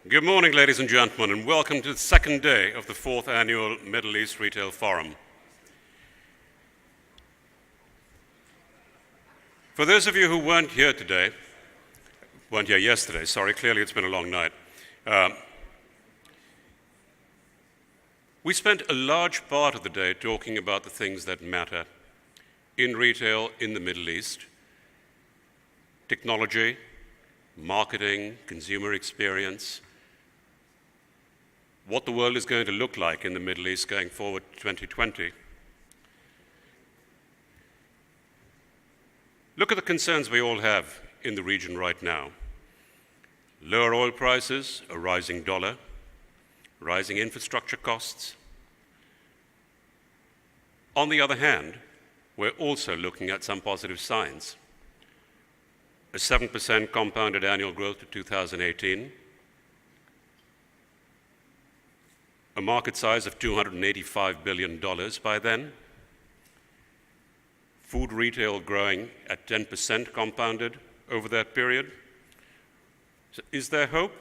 Good morning, ladies and gentlemen, and welcome to the second day of the fourth annual Middle East Retail Forum. For those of you who weren't here yesterday, clearly it's been a long night. We spent a large part of the day talking about the things that matter in retail in the Middle East: technology, marketing, consumer experience, what the world is going to look like in the Middle East going forward to 2020. Look at the concerns we all have in the region right now. Lower oil prices, a rising dollar, rising infrastructure costs. On the other hand, we're also looking at some positive signs. A 7% compounded annual growth to 2018, a market size of $285 billion by then, food retail growing at 10% compounded over that period. So is there hope?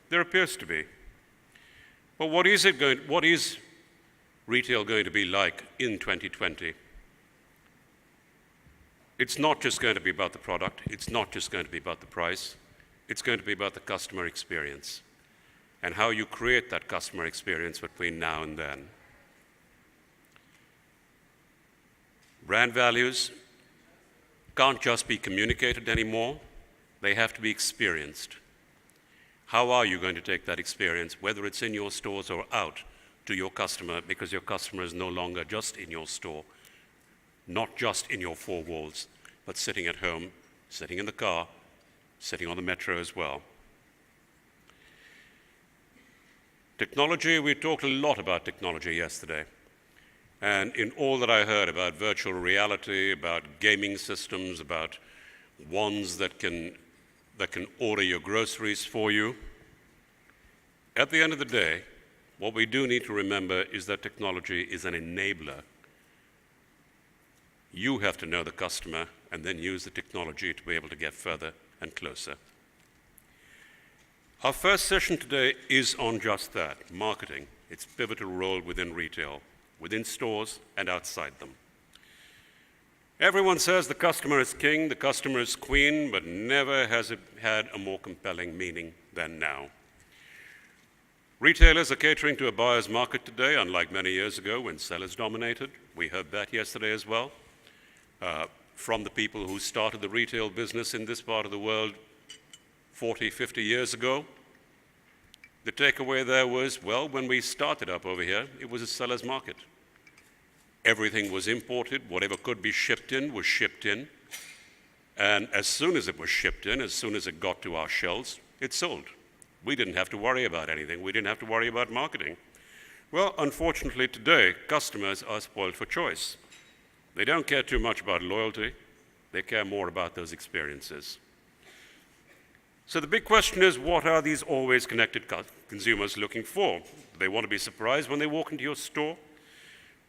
There appears to be. But what is retail going to be like in 2020? It's not just going to be about the product. It's not just going to be about the price. It's going to be about the customer experience and how you create that customer experience between now and then. Brand values can't just be communicated anymore. They have to be experienced. How are you going to take that experience, whether it's in your stores or out, to your customer, because your customer is no longer just in your store, not just in your four walls, but sitting at home, sitting in the car, sitting on the metro as well. Technology, we talked a lot about technology yesterday. And in all that I heard about virtual reality, about gaming systems, about wands that can order your groceries for you, at the end of the day, what we do need to remember is that technology is an enabler. You have to know the customer and then use the technology to be able to get further and closer. Our first session today is on just that, marketing, its pivotal role within retail, within stores and outside them. Everyone says the customer is king, the customer is queen, but never has it had a more compelling meaning than now. Retailers are catering to a buyer's market today, unlike many years ago when sellers dominated. We heard that yesterday as well, from the people who started the retail business in this part of the world 40, 50 years ago. The takeaway there was, well, when we started up over here, it was a seller's market. Everything was imported. Whatever could be shipped in was shipped in. And as soon as it was shipped in, as soon as it got to our shelves, it sold. We didn't have to worry about anything. We didn't have to worry about marketing. Well, unfortunately today, customers are spoiled for choice. They don't care too much about loyalty. They care more about those experiences. So the big question is, what are these always connected consumers looking for? Do they want to be surprised when they walk into your store?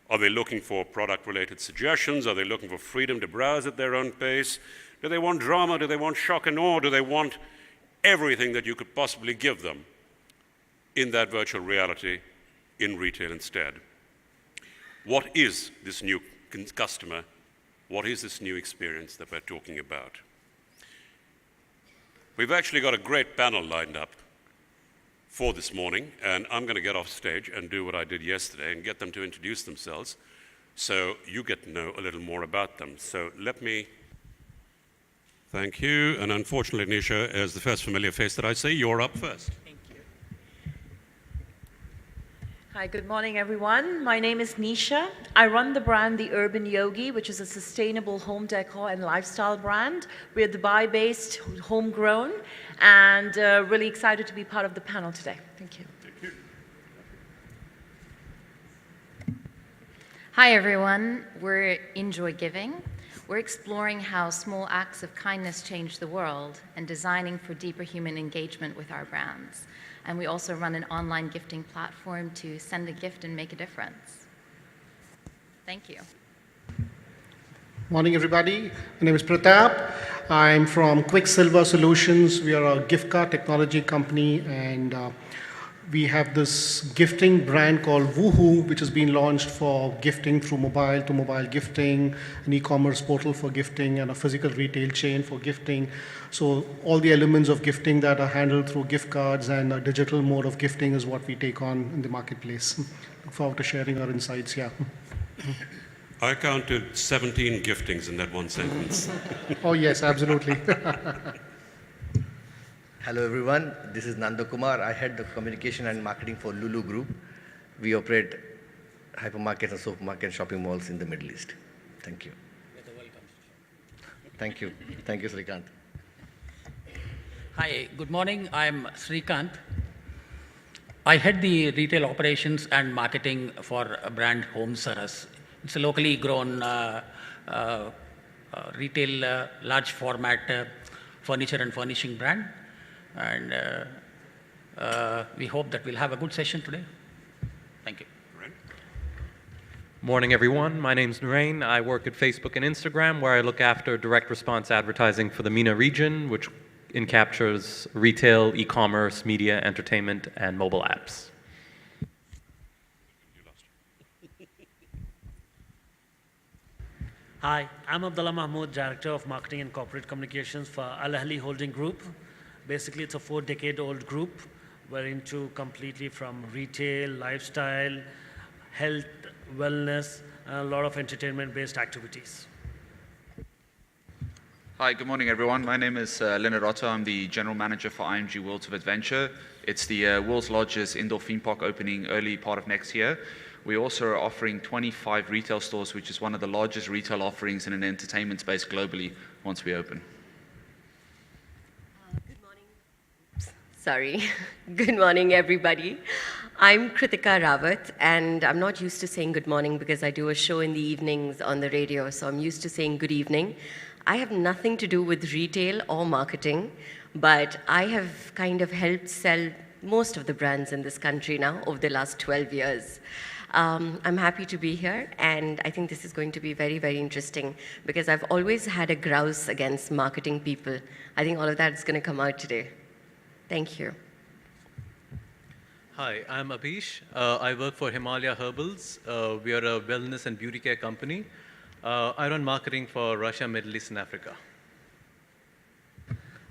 Are they looking for product-related suggestions? Are they looking for freedom to browse at their own pace? Do they want drama? Do they want shock and awe? Do they want everything that you could possibly give them in that virtual reality in retail instead? What is this new customer? What is this new experience that we're talking about? We've actually got a great panel lined up for this morning, and I'm going to get off stage and do what I did yesterday and get them to introduce themselves so you get to know a little more about them. So let me thank you, and unfortunately, Nisha, as the first familiar face that I see, you're up first. Thank you. Hi, good morning, everyone. My name is Nisha. I run the brand The Urban Yogi, which is a sustainable home decor and lifestyle brand. We're Dubai-based, homegrown, and really excited to be part of the panel today. Thank you. Thank you. Hi, everyone. We're Enjoy Giving. We're exploring how small acts of kindness change the world and designing for deeper human engagement with our brands. And we also run an online gifting platform to send a gift and make a difference. Thank you. Morning, everybody. My name is Pratap. I'm from Quicksilver Solutions. We are a gift card technology company, and we have this gifting brand called Woohoo, which has been launched for gifting through mobile to mobile gifting, an e-commerce portal for gifting, and a physical retail chain for gifting. So all the elements of gifting that are handled through gift cards and a digital mode of gifting is what we take on in the marketplace. Look forward to sharing our insights here. I counted 17 giftings in that one sentence. Oh yes, absolutely. Hello everyone, this is Nanda Kumar. I head the communication and marketing for Lulu Group. We operate hypermarkets and supermarket shopping malls in the Middle East. Thank you. Thank you. Thank you, Srikant. Hi, good morning. I'm Srikant. I head the retail operations and marketing for a brand Home Saras. It's a locally grown retail large format furniture and furnishing brand. And we hope that we'll have a good session today. Thank you. Morning, everyone. My name's Narain. I work at Facebook and Instagram, where I look after direct response advertising for the MENA region, which captures retail, e-commerce, media, entertainment, and mobile apps. Hi, I'm Abdullah Mahmood, Director of Marketing and Corporate Communications for Al Ahli Holding Group. Basically, it's a 4-decade-old group. We're into completely from retail, lifestyle, health, wellness, and a lot of entertainment-based activities. Hi, good morning, everyone. My name is Leonard Otto. I'm the General Manager for IMG Worlds of Adventure. It's the world's largest indoor theme park opening early part of next year. We also are offering 25 retail stores, which is one of the largest retail offerings in an entertainment space globally once we open. Good morning. Sorry. Good morning, everybody. I'm Kritika Rawat, and I'm not used to saying good morning because I do a show in the evenings on the radio, so I'm used to saying good evening. I have nothing to do with retail or marketing, but I have kind of helped sell most of the brands in this country now over the last 12 years. I'm happy to be here, and I think this is going to be very, very interesting because I've always had a grouse against marketing people. I think all of that is going to come out today. Thank you. Hi, I'm Abhish. I work for Himalaya Herbals. We are a wellness and beauty care company. I run marketing for Russia, Middle East, and Africa.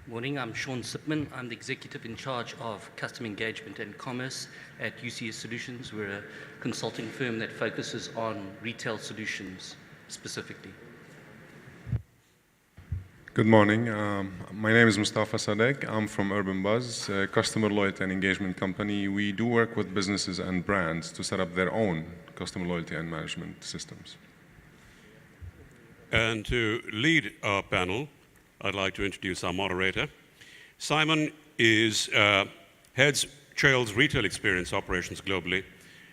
Morning, I'm Sean Sipman. I'm the executive in charge of customer engagement and commerce at UCS Solutions. We're a consulting firm that focuses on retail solutions specifically. Good morning. My name is Mustafa Sadek. I'm from Urban Buzz, a customer loyalty and engagement company. We do work with businesses and brands to set up their own customer loyalty and management systems. And to lead our panel, I'd like to introduce our moderator. Simon heads Trail's retail experience operations globally.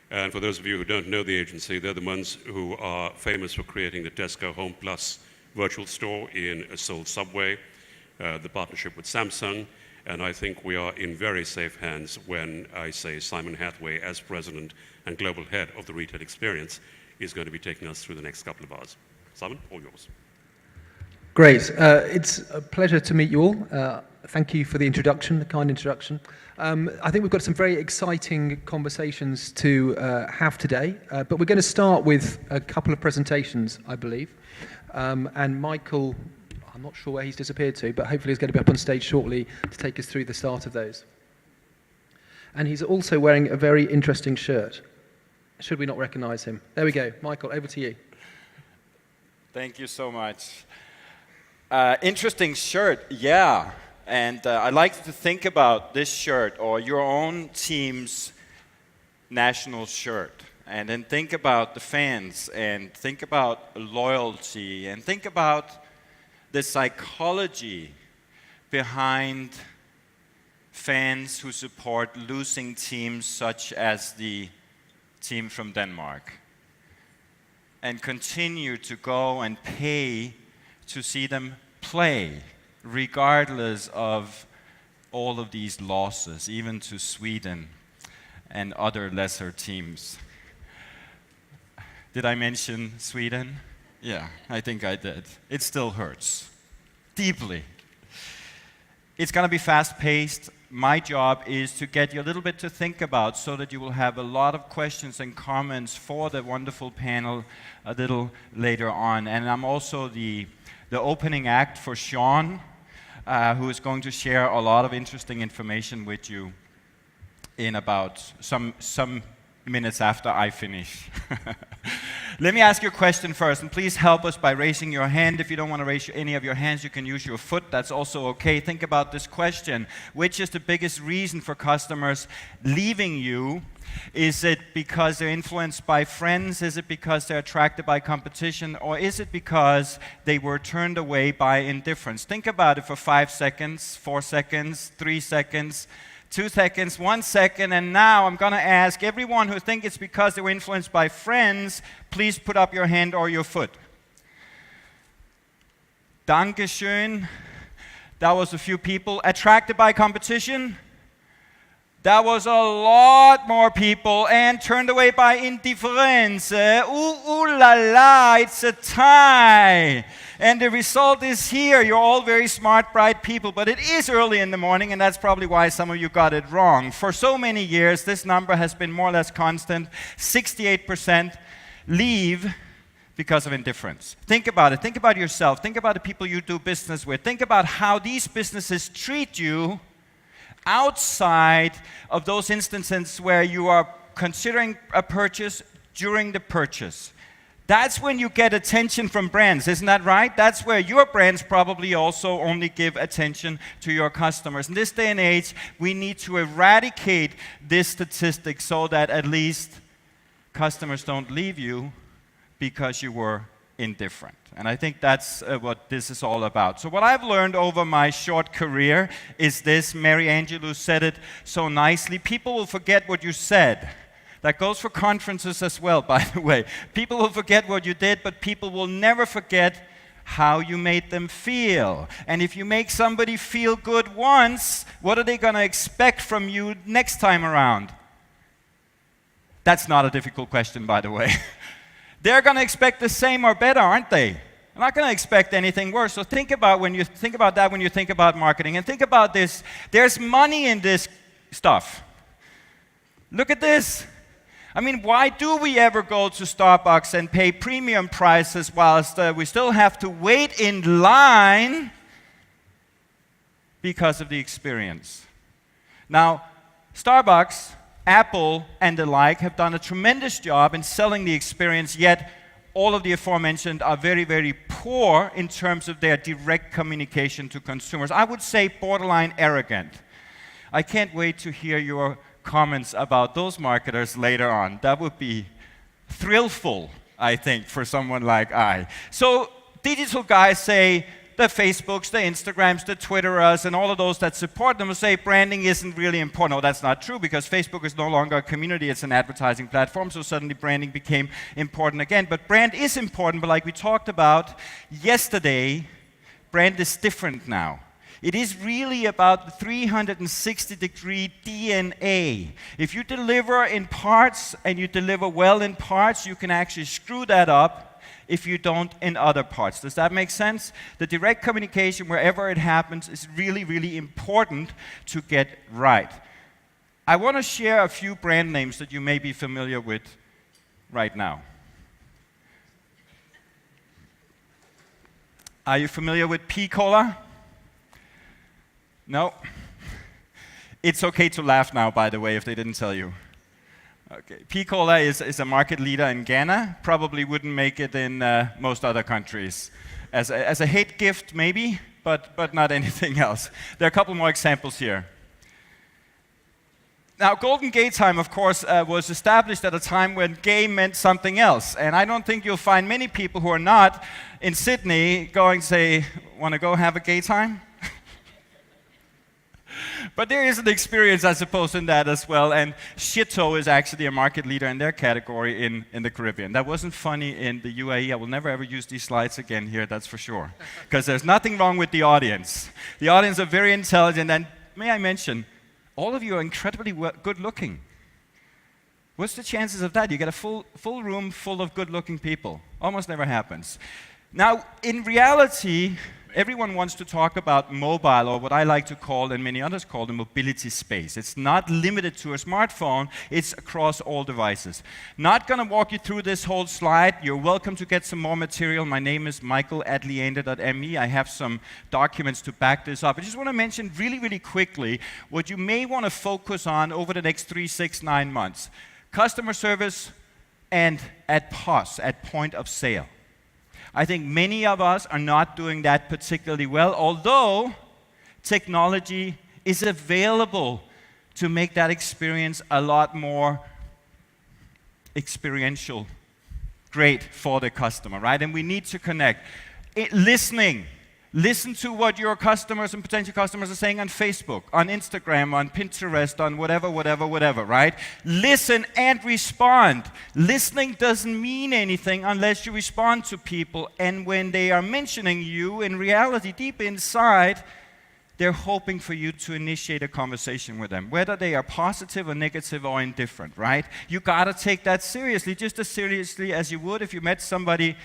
And for those of you who don't know the agency, they're the ones who are famous for creating the Tesco Home Plus virtual store in Seoul subway, the partnership with Samsung. And I think we are in very safe hands when I say Simon Hathaway, as president and global head of the retail experience, is going to be taking us through the next couple of hours. Simon, all yours. Great. It's a pleasure to meet you all. Thank you for the introduction, the kind introduction. I think we've got some very exciting conversations to have today, but we're going to start with a couple of presentations, I believe. And Michael, I'm not sure where he's disappeared to, but hopefully he's going to be up on stage shortly to take us through the start of those. And he's also wearing a very interesting shirt. Should we not recognize him? There we go. Michael, over to you. Thank you so much. Interesting shirt, yeah. And I like to think about this shirt or your own team's national shirt. And then think about the fans and think about loyalty and think about the psychology behind fans who support losing teams such as the team from Denmark and continue to go and pay to see them play, regardless of all of these losses, even to Sweden and other lesser teams. Did I mention Sweden? Yeah, I think I did. It still hurts. deeply. It's going to be fast-paced. My job is to get you a little bit to think about so that you will have a lot of questions and comments for the wonderful panel a little later on. And I'm also the opening act for Sean, who is going to share a lot of interesting information with you in about some minutes after I finish. Let me ask you a question first, and please help us by raising your hand. If you don't want to raise any of your hands, you can use your foot. That's also okay. Think about this question. Which is the biggest reason for customers leaving you? Is it because they're influenced by friends? Is it because they're attracted by competition? Or is it because they were turned away by indifference? Think about it for 5 seconds, 4 seconds, 3 seconds, 2 seconds, 1 second, and now I'm going to ask everyone who thinks it's because they were influenced by friends, please put up your hand or your foot. Dankeschön. That was a few people. Attracted by competition? That was a lot more people. And turned away by indifference. Ooh la la, it's a tie. And the result is here. You're all very smart, bright people, but it is early in the morning, and that's probably why some of you got it wrong. For so many years, this number has been more or less constant. 68% leave because of indifference. Think about it. Think about yourself. Think about the people you do business with. Think about how these businesses treat you outside of those instances where you are considering a purchase during the purchase. That's when you get attention from brands, isn't that right? That's where your brands probably also only give attention to your customers. In this day and age, we need to eradicate this statistic so that at least customers don't leave you because you were indifferent. And I think that's what this is all about. So what I've learned over my short career is this. Mary Angelou said it so nicely. People will forget what you said. That goes for conferences as well, by the way. People will forget what you did, but people will never forget how you made them feel. And if you make somebody feel good once, what are they going to expect from you next time around? That's not a difficult question, by the way. They're going to expect the same or better, aren't they? They're not going to expect anything worse. So think about when you think about marketing, and think about this. There's money in this stuff. Look at this. I mean, why do we ever go to Starbucks and pay premium prices whilst we still have to wait in line? Because of the experience. Now, Starbucks, Apple, and the like have done a tremendous job in selling the experience, yet all of the aforementioned are very, very poor in terms of their direct communication to consumers. I would say borderline arrogant. I can't wait to hear your comments about those marketers later on. That would be thrillful, I think, for someone like I. So digital guys say the Facebooks, the Instagrams, the Twitterers, and all of those that support them will say branding isn't really important. Oh, that's not true, because Facebook is no longer a community, it's an advertising platform, so suddenly branding became important again. But brand is important, but like we talked about yesterday, brand is different now. It is really about the 360-degree DNA. If you deliver in parts and you deliver well in parts, you can actually screw that up if you don't in other parts. Does that make sense? The direct communication, wherever it happens, is really, really important to get right. I want to share a few brand names that you may be familiar with right now. Are you familiar with P-Cola? No? It's okay to laugh now, by the way, if they didn't tell you. Okay. P-Cola is a market leader in Ghana. Probably wouldn't make it in most other countries. As a hate gift, maybe, but not anything else. There are a couple more examples here. Now, Golden Gate Time, of course, was established at a time when gay meant something else. And I don't think you'll find many people who are not in Sydney going to say, want to go have a gay time? But there is an experience, I suppose, in that as well. And Shito is actually a market leader in their category in the Caribbean. That wasn't funny in the UAE. I will never ever use these slides again here, that's for sure. Because there's nothing wrong with the audience. The audience are very intelligent. And may I mention, all of you are incredibly good looking. What's the chances of that? You get a full room full of good looking people. Almost never happens. Now, in reality, everyone wants to talk about mobile, or what I like to call, and many others call, the mobility space. It's not limited to a smartphone, it's across all devices. Not going to walk you through this whole slide. You're welcome to get some more material. My name is michael@leander.me. I have some documents to back this up. I just want to mention really, really quickly what you may want to focus on over the next 3, 6, 9 months. Customer service and at POS, at point of sale. I think many of us are not doing that particularly well, although technology is available to make that experience a lot more experiential, great for the customer, right? And we need to connect. Listening. Listen to what your customers and potential customers are saying on Facebook, on Instagram, on Pinterest, on whatever, right? Listen and respond. Listening doesn't mean anything unless you respond to people. And when they are mentioning you, in reality, deep inside, they're hoping for you to initiate a conversation with them, whether they are positive or negative or indifferent, right? You gotta take that seriously, just as seriously as you would if you met somebody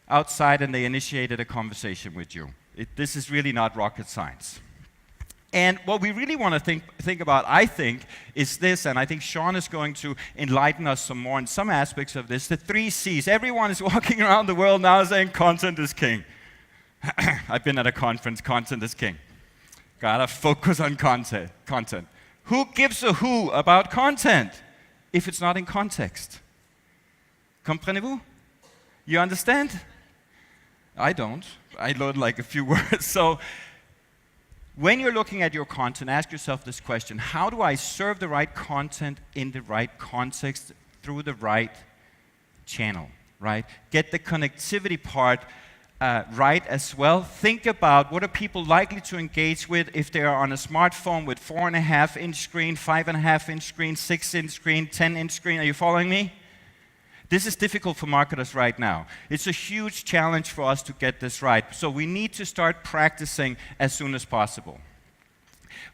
outside and they initiated a conversation with you. This is really not rocket science. And what we really want to think about, I think, is this, and I think Sean is going to enlighten us some more in some aspects of this, the 3 C's. Everyone is walking around the world now saying content is king. I've been at a conference, content is king. Gotta focus on content. Who gives a who about content if it's not in context? Comprenez-vous? You understand? I don't. I learned like a few words. So when you're looking at your content, ask yourself this question: how do I serve the right content in the right context through the right channel, right? Get the connectivity part right as well. Think about what are people likely to engage with if they are on a smartphone with 4.5-inch screen, 5.5-inch screen, 6-inch screen, 10-inch screen. Are you following me? This is difficult for marketers right now. It's a huge challenge for us to get this right. So we need to start practicing as soon as possible.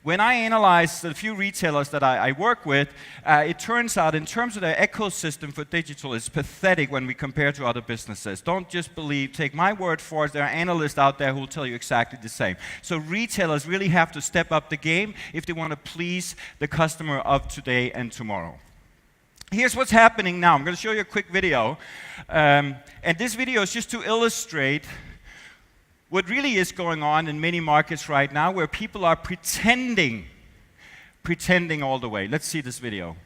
When I analyze the few retailers that I work with, it turns out in terms of their ecosystem for digital, it's pathetic when we compare to other businesses. Don't just take my word for it. There are analysts out there who will tell you exactly the same. So retailers really have to step up the game if they want to please the customer of today and tomorrow. Here's what's happening now. I'm going to show you a quick video. And this video is just to illustrate what really is going on in many markets right now, where people are pretending all the way. Let's see this video.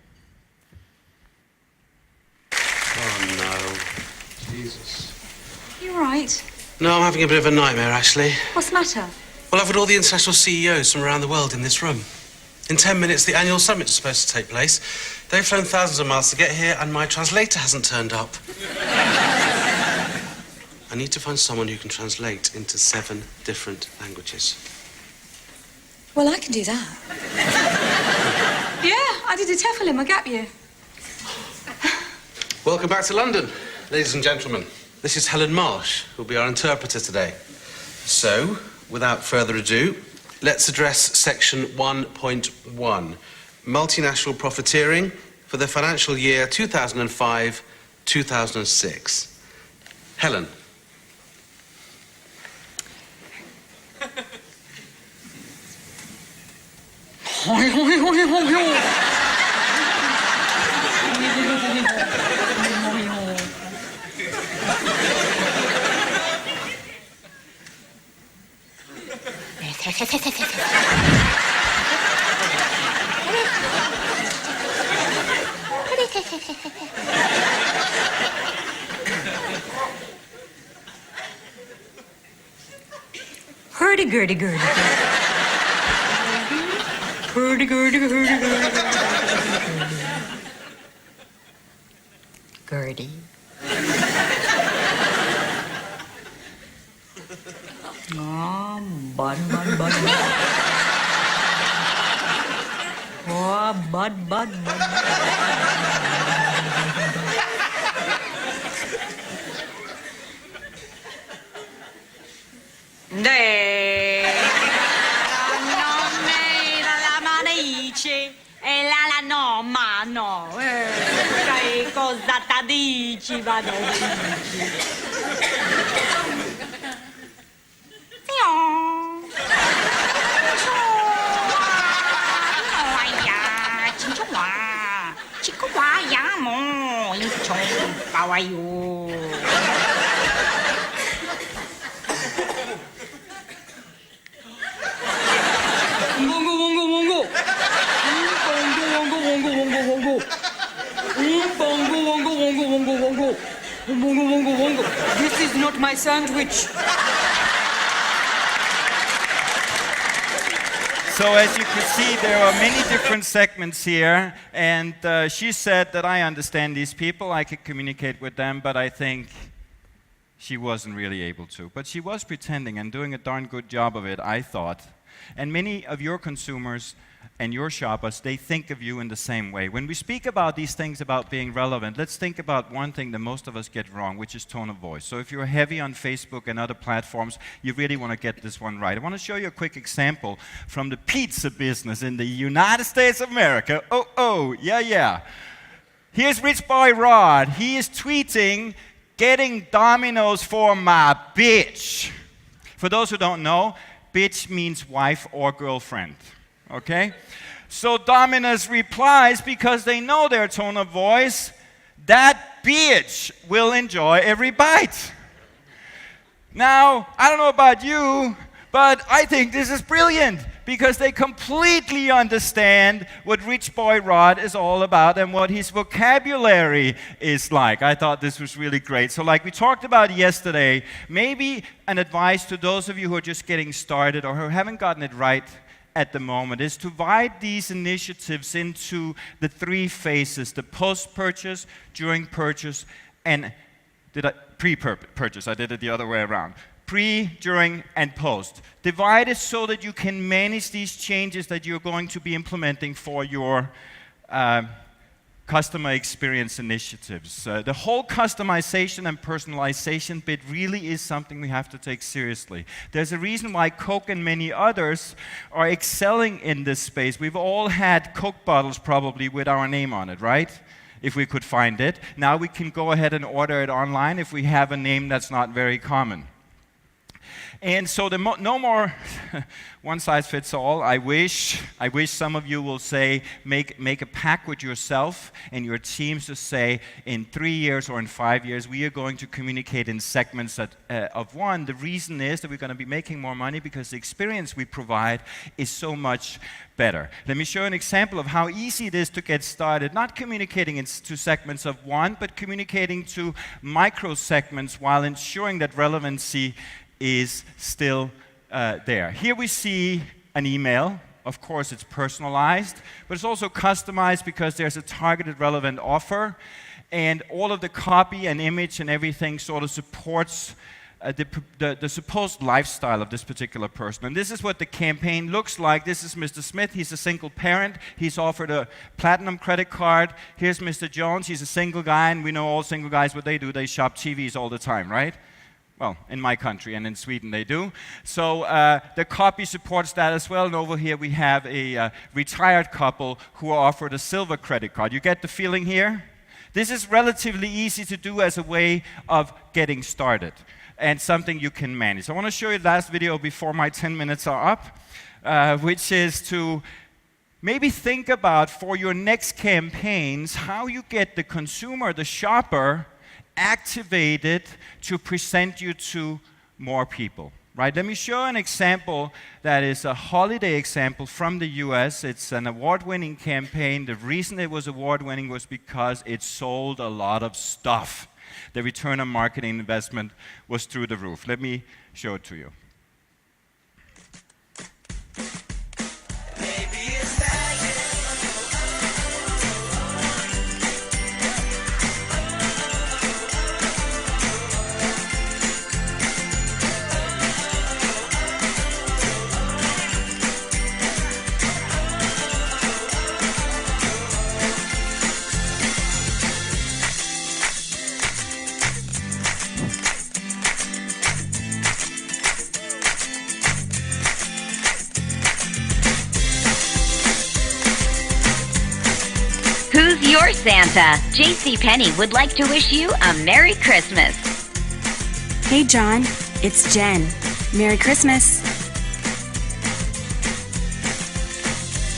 Oh, no. Jesus. You all right? No, I'm having a bit of a nightmare, actually. What's the matter? Well, I've got all the international CEOs from around the world in this room. In 10 minutes, the annual summit is supposed to take place. They've flown thousands of miles to get here, and my translator hasn't turned up. I need to find someone who can translate into 7 different languages. Well, I can do that. Yeah, I did a TEFL in my gap year. Welcome back to London, ladies and gentlemen. This is Helen Marsh, who'll be our interpreter today. So, without further ado, let's address section 1.1, multinational profiteering for the financial year 2005-2006. Helen. Hurdy-gurdy-gurdy. Hurdy-gurdy-gurdy-gurdy. Gurdy. Oh, bud. Oh, bud. Che cosa ti dici, vado dici? How are you? Wongo, wongo, wongo. Wongo, wongo, wongo, wongo, wongo. Wongo, wongo, wongo, wongo, wongo. Wongo, wongo, wongo. This is not my sandwich. So as you can see, there are many different segments here, and she said that I understand these people, I could communicate with them, but I think she wasn't really able to. But she was pretending and doing a darn good job of it, I thought. And many of your consumers and your shoppers, they think of you in the same way. When we speak about these things about being relevant, let's think about one thing that most of us get wrong, which is tone of voice. So if you're heavy on Facebook and other platforms, you really want to get this one right. I want to show you a quick example from the pizza business in the United States of America. Yeah. Here's Rich Boy Rod. He is tweeting, "Getting Domino's for my bitch." For those who don't know, bitch means wife or girlfriend. Okay? So Domino's replies, because they know their tone of voice, "That bitch will enjoy every bite." Now, I don't know about you, but I think this is brilliant because they completely understand what Rich Boy Rod is all about and what his vocabulary is like. I thought this was really great. So like we talked about yesterday, maybe an advice to those of you who are just getting started or who haven't gotten it right at the moment is to divide these initiatives into the three phases: the post-purchase, during purchase, and pre-purchase. I did it the other way around. Pre, during, and post. Divide it so that you can manage these changes that you're going to be implementing for your customer experience initiatives. The whole customization and personalization bit really is something we have to take seriously. There's a reason why Coke and many others are excelling in this space. We've all had Coke bottles probably with our name on it, right? If we could find it. Now we can go ahead and order it online if we have a name that's not very common. And so no more one size fits all. I wish some of you will say, make a pact with yourself and your teams to say, in 3 years or in 5 years, we are going to communicate in segments of one. The reason is that we're going to be making more money because the experience we provide is so much better. Let me show you an example of how easy it is to get started, not communicating into segments of one, but communicating to micro segments while ensuring that relevancy is still there. Here we see an email. Of course, it's personalized, but it's also customized because there's a targeted relevant offer, and all of the copy and image and everything sort of supports the supposed lifestyle of this particular person. And this is what the campaign looks like. This is Mr. Smith. He's a single parent. He's offered a platinum credit card. Here's Mr. Jones. He's a single guy, and we know all single guys what they do. They shop TVs all the time, right? Well, in my country and in Sweden they do. So the copy supports that as well. And over here we have a retired couple who are offered a silver credit card. You get the feeling here? This is relatively easy to do as a way of getting started and something you can manage. I want to show you the last video before my 10 minutes are up, which is to maybe think about for your next campaigns how you get the consumer, the shopper, activated to present you to more people, right? Let me show an example that is a holiday example from the US. It's an award-winning campaign. The reason it was award-winning was because it sold a lot of stuff. The return on marketing investment was through the roof. Let me show it to you. Who's your Santa? JCPenney would like to wish you a Merry Christmas. Hey John, it's Jen. Merry Christmas.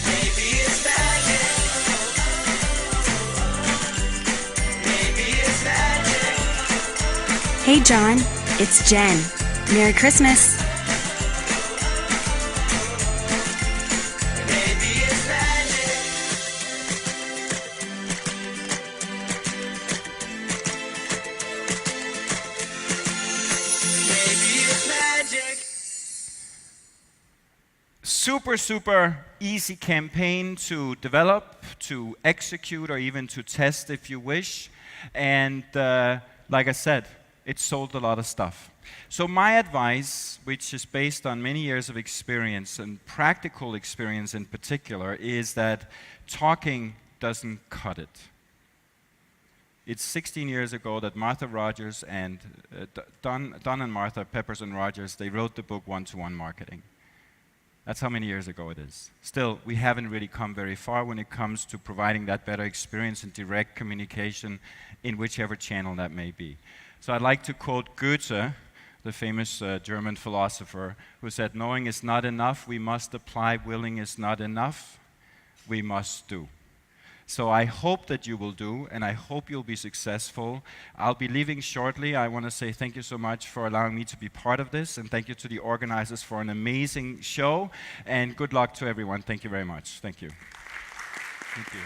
Maybe it's magic. Hey John, it's Jen. Merry Christmas. Super easy campaign to develop, to execute, or even to test if you wish. And like I said, it sold a lot of stuff. So my advice, which is based on many years of experience and practical experience in particular, is that talking doesn't cut it. It's 16 years ago that Martha Rogers and Don and Martha Peppers and Rogers, they wrote the book One-to-One Marketing. That's how many years ago it is. Still, we haven't really come very far when it comes to providing that better experience and direct communication in whichever channel that may be. So I'd like to quote Goethe, the famous German philosopher, who said, "Knowing is not enough, we must apply. Willing is not enough, we must do." So I hope that you will do, and I hope you'll be successful. I'll be leaving shortly. I want to say thank you so much for allowing me to be part of this, and thank you to the organizers for an amazing show, and good luck to everyone. Thank you very much. Thank you. Thank you.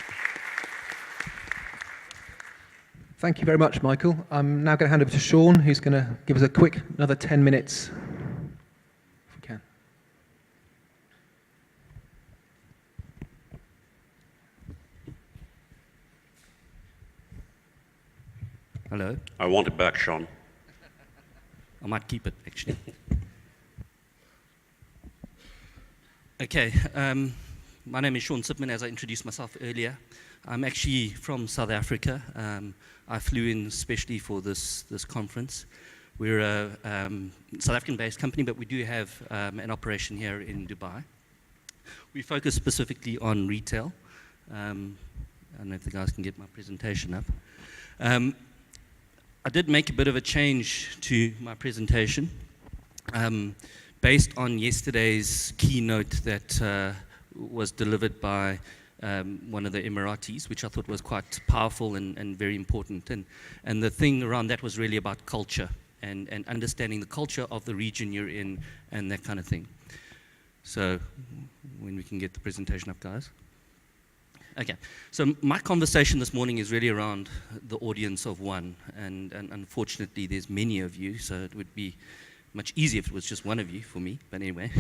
Thank you very much, Michael. I'm now going to hand over to Sean, who's going to give us a quick, another 10 minutes, if we can. Hello. I want it back, Sean. I might keep it, actually. Okay, my name is Sean Sipman, as I introduced myself earlier. I'm actually from South Africa. I flew in especially for this conference. We're a South African-based company, but we do have an operation here in Dubai. We focus specifically on retail. I don't know if the guys can get my presentation up. I did make a bit of a change to my presentation based on yesterday's keynote that was delivered by one of the Emiratis, which I thought was quite powerful and very important. And the thing around that was really about culture and understanding the culture of the region you're in and that kind of thing. So when we can get the presentation up, guys. Okay, so my conversation this morning is really around the audience of one, and unfortunately there's many of you, so it would be much easier if it was just one of you for me, but anyway.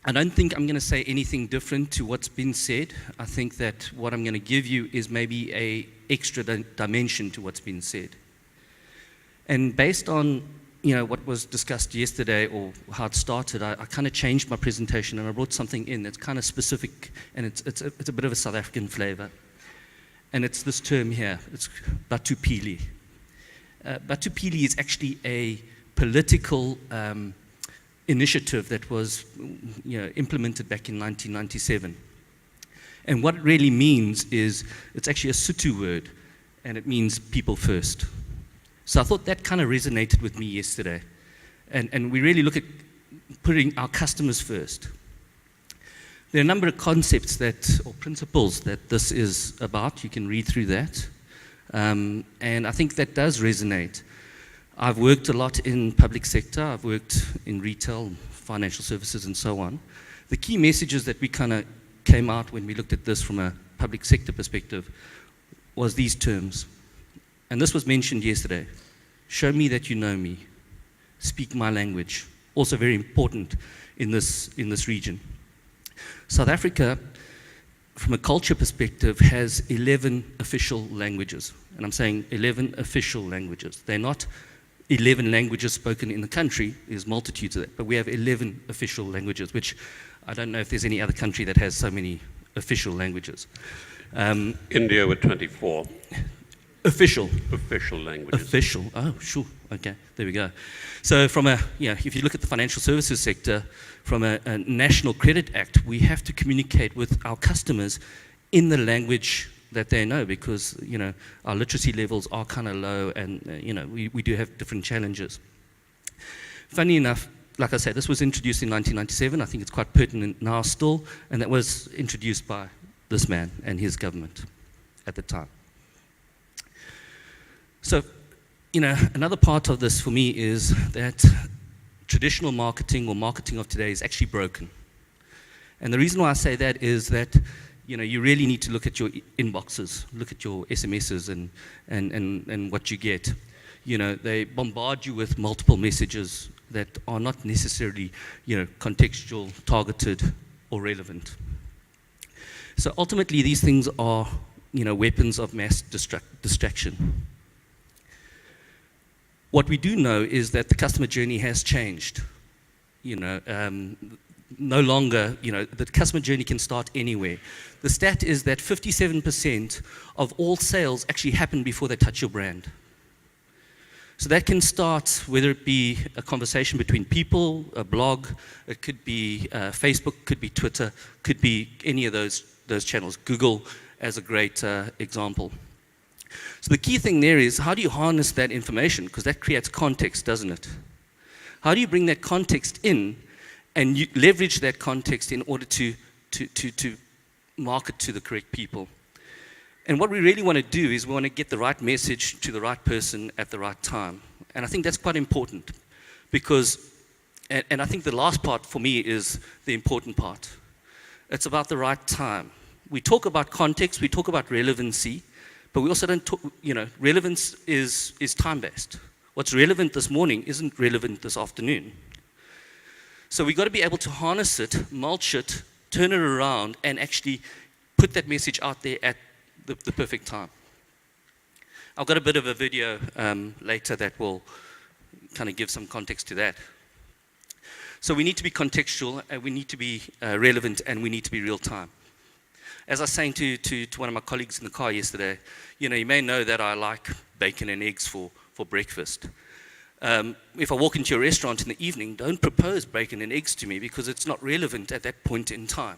I don't think I'm going to say anything different to what's been said. I think that what I'm going to give you is maybe an extra dimension to what's been said. And based on what was discussed yesterday or how it started, I kind of changed my presentation and I brought something in that's kind of specific, and it's a bit of a South African flavor. And it's this term here, it's Batupili. Batupili is actually a political initiative that was implemented back in 1997. And what it really means is, it's actually a Sotho word, and it means people first. So I thought that kind of resonated with me yesterday. And we really look at putting our customers first. There are a number of concepts or principles that this is about. You can read through that. And I think that does resonate. I've worked a lot in public sector. I've worked in retail, financial services, and so on. The key messages that we kind of came out when we looked at this from a public sector perspective was these terms. And this was mentioned yesterday. Show me that you know me. Speak my language. Also very important in this region. South Africa, from a culture perspective, has 11 official languages. And I'm saying 11 official languages. They're not 11 languages spoken in the country. There's multitudes of that. But we have 11 official languages, which I don't know if there's any other country that has so many official languages. India with 24. Official languages. Official. Oh, sure. Okay, there we go. So from if you look at the financial services sector, from a National Credit Act, we have to communicate with our customers in the language that they know, because our literacy levels are kind of low, and we do have different challenges. Funny enough, like I said, this was introduced in 1997. I think it's quite pertinent now still, and that was introduced by this man and his government at the time. So another part of this for me is that traditional marketing or marketing of today is actually broken. And the reason why I say that is that you really need to look at your inboxes, look at your SMSs and what you get. They bombard you with multiple messages that are not necessarily, contextual, targeted, or relevant. So ultimately, these things are, weapons of mass distraction. What we do know is that the customer journey has changed. No longer, the customer journey can start anywhere. The stat is that 57% of all sales actually happen before they touch your brand. So that can start, whether it be a conversation between people, a blog, it could be Facebook, could be Twitter, could be any of those channels. Google as a great example. So the key thing there is, how do you harness that information? Because that creates context, doesn't it? How do you bring that context in and you leverage that context in order to market to the correct people? And what we really want to do is we want to get the right message to the right person at the right time. And I think that's quite important because, and I think the last part for me is the important part. It's about the right time. We talk about context, we talk about relevancy, but we also don't talk, relevance is time-based. What's relevant this morning isn't relevant this afternoon. So we've got to be able to harness it, mulch it, turn it around, and actually put that message out there at the perfect time. I've got a bit of a video later that will kind of give some context to that. So we need to be contextual, and we need to be relevant, and we need to be real time. As I was saying to one of my colleagues in the car yesterday, you may know that I like bacon and eggs for breakfast. If I walk into a restaurant in the evening, don't propose bacon and eggs to me because it's not relevant at that point in time.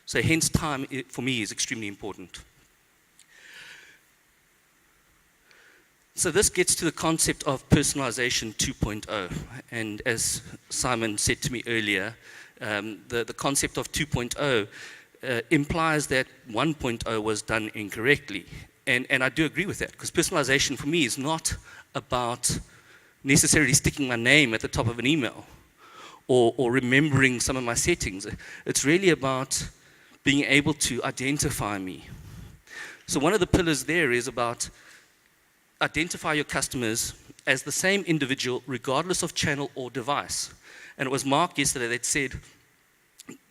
So hence time for me is extremely important. So this gets to the concept of personalization 2.0. And as Simon said to me earlier, the concept of 2.0 implies that 1.0 was done incorrectly. And I do agree with that, because personalization for me is not about necessarily sticking my name at the top of an email or remembering some of my settings. It's really about being able to identify me. So one of the pillars there is about identify your customers as the same individual regardless of channel or device. And it was Mark yesterday that said,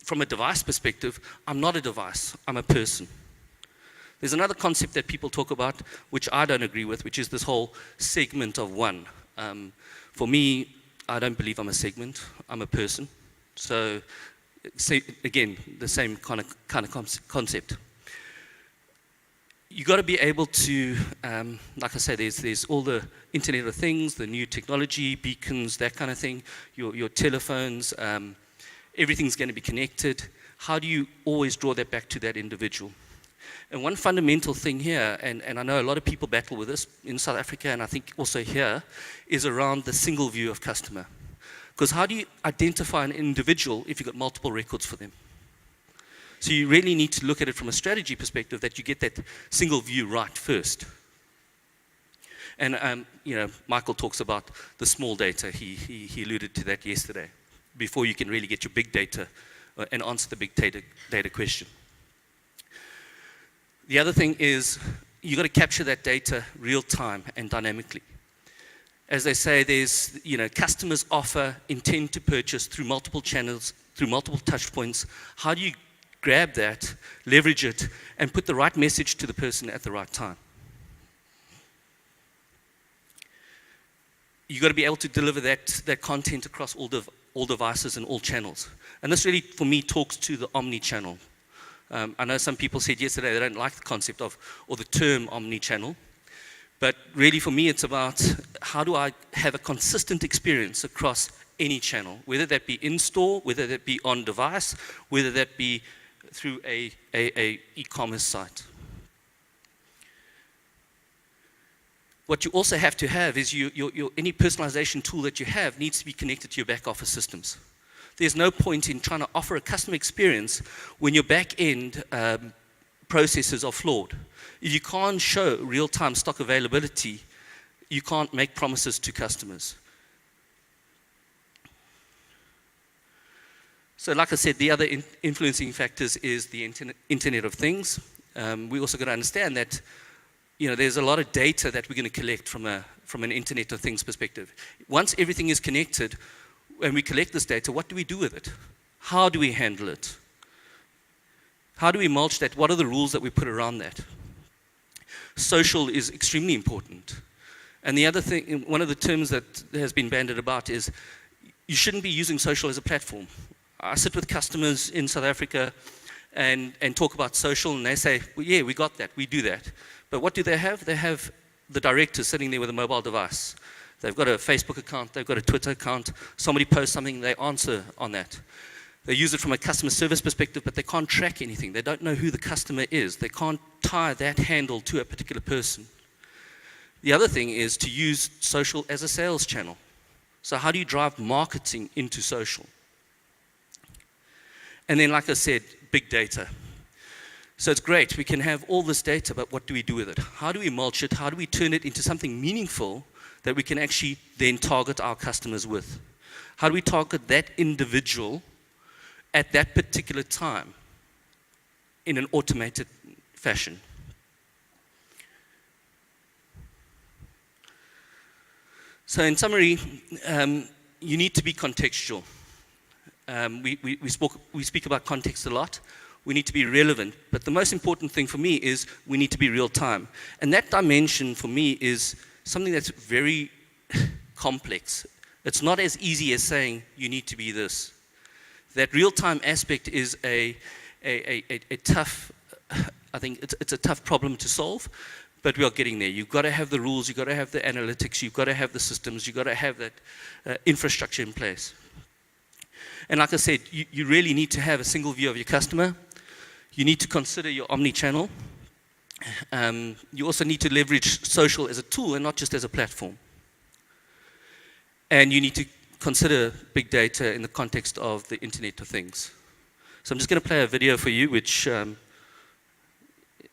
from a device perspective, I'm not a device, I'm a person. There's another concept that people talk about, which I don't agree with, which is this whole segment of one. For me, I don't believe I'm a segment, I'm a person. So, again, the same kind of concept. You got to be able to, like I said, there's all the Internet of Things, the new technology, beacons, that kind of thing, your telephones, everything's going to be connected. How do you always draw that back to that individual? And one fundamental thing here, and I know a lot of people battle with this in South Africa, and I think also here, is around the single view of customer. Because how do you identify an individual if you've got multiple records for them? So you really need to look at it from a strategy perspective that you get that single view right first. And Michael talks about the small data. He alluded to that yesterday, before you can really get your big data and answer the big data question. The other thing is you got to capture that data real time and dynamically. As they say, there's, customers offer, intend to purchase through multiple channels, through multiple touch points. How do you grab that, leverage it, and put the right message to the person at the right time? You've got to be able to deliver that content across all devices and all channels. And this really, for me, talks to the omni-channel. I know some people said yesterday they don't like the concept of, or the term omni-channel. But really for me, it's about how do I have a consistent experience across any channel, whether that be in-store, whether that be on device, whether that be through a e-commerce site. What you also have to have is any personalization tool that you have needs to be connected to your back office systems. There's no point in trying to offer a customer experience when your back end processes are flawed. If you can't show real-time stock availability, you can't make promises to customers. So like I said, the other influencing factors is the Internet of Things. We also got to understand that there's a lot of data that we're going to collect from an Internet of Things perspective. Once everything is connected and we collect this data, what do we do with it? How do we handle it? How do we mulch that? What are the rules that we put around that? Social is extremely important. And the other thing, one of the terms that has been bandied about is you shouldn't be using social as a platform. I sit with customers in South Africa and talk about social, and they say, well, yeah, we got that, we do that. But what do they have? They have the director sitting there with a mobile device. They've got a Facebook account, they've got a Twitter account. Somebody posts something, they answer on that. They use it from a customer service perspective, but they can't track anything. They don't know who the customer is. They can't tie that handle to a particular person. The other thing is to use social as a sales channel. So how do you drive marketing into social? And then, like I said, big data. So it's great, we can have all this data, but what do we do with it? How do we mulch it? How do we turn it into something meaningful that we can actually then target our customers with? How do we target that individual at that particular time in an automated fashion? So in summary, you need to be contextual. We speak about context a lot. We need to be relevant, but the most important thing for me is we need to be real time. And that dimension for me is something that's very complex. It's not as easy as saying you need to be this. That real time aspect is a tough, I think it's a tough problem to solve, but we are getting there. You've got to have the rules, you've got to have the analytics, you've got to have the systems, you've got to have that infrastructure in place. And like I said, you really need to have a single view of your customer. You need to consider your omni-channel. You also need to leverage social as a tool and not just as a platform. And you need to consider big data in the context of the Internet of Things. So I'm just going to play a video for you, which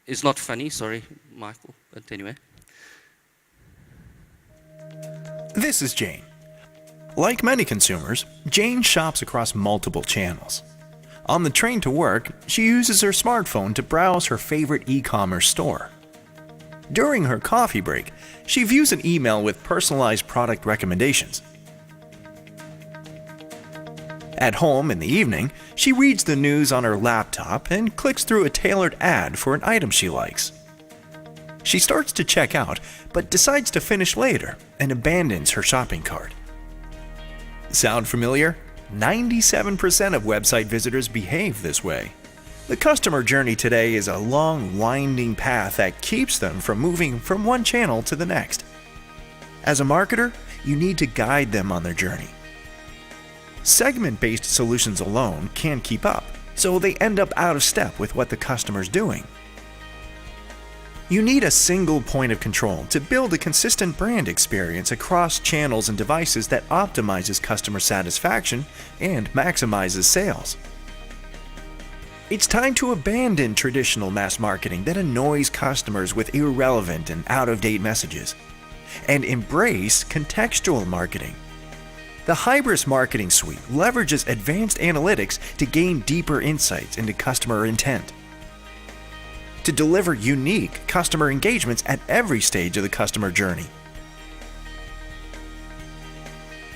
is not funny. Sorry, Michael. But anyway. This is Jane. Like many consumers, Jane shops across multiple channels. On the train to work, she uses her smartphone to browse her favorite e-commerce store. During her coffee break, she views an email with personalized product recommendations. At home in the evening, she reads the news on her laptop and clicks through a tailored ad for an item she likes. She starts to check out, but decides to finish later and abandons her shopping cart. Sound familiar? 97% of website visitors behave this way. The customer journey today is a long, winding path that keeps them from moving from one channel to the next. As a marketer, you need to guide them on their journey. Segment-based solutions alone can't keep up, so they end up out of step with what the customer's doing. You need a single point of control to build a consistent brand experience across channels and devices that optimizes customer satisfaction and maximizes sales. It's time to abandon traditional mass marketing that annoys customers with irrelevant and out-of-date messages, and embrace contextual marketing. The Hybris Marketing Suite leverages advanced analytics to gain deeper insights into customer intent, to deliver unique customer engagements at every stage of the customer journey.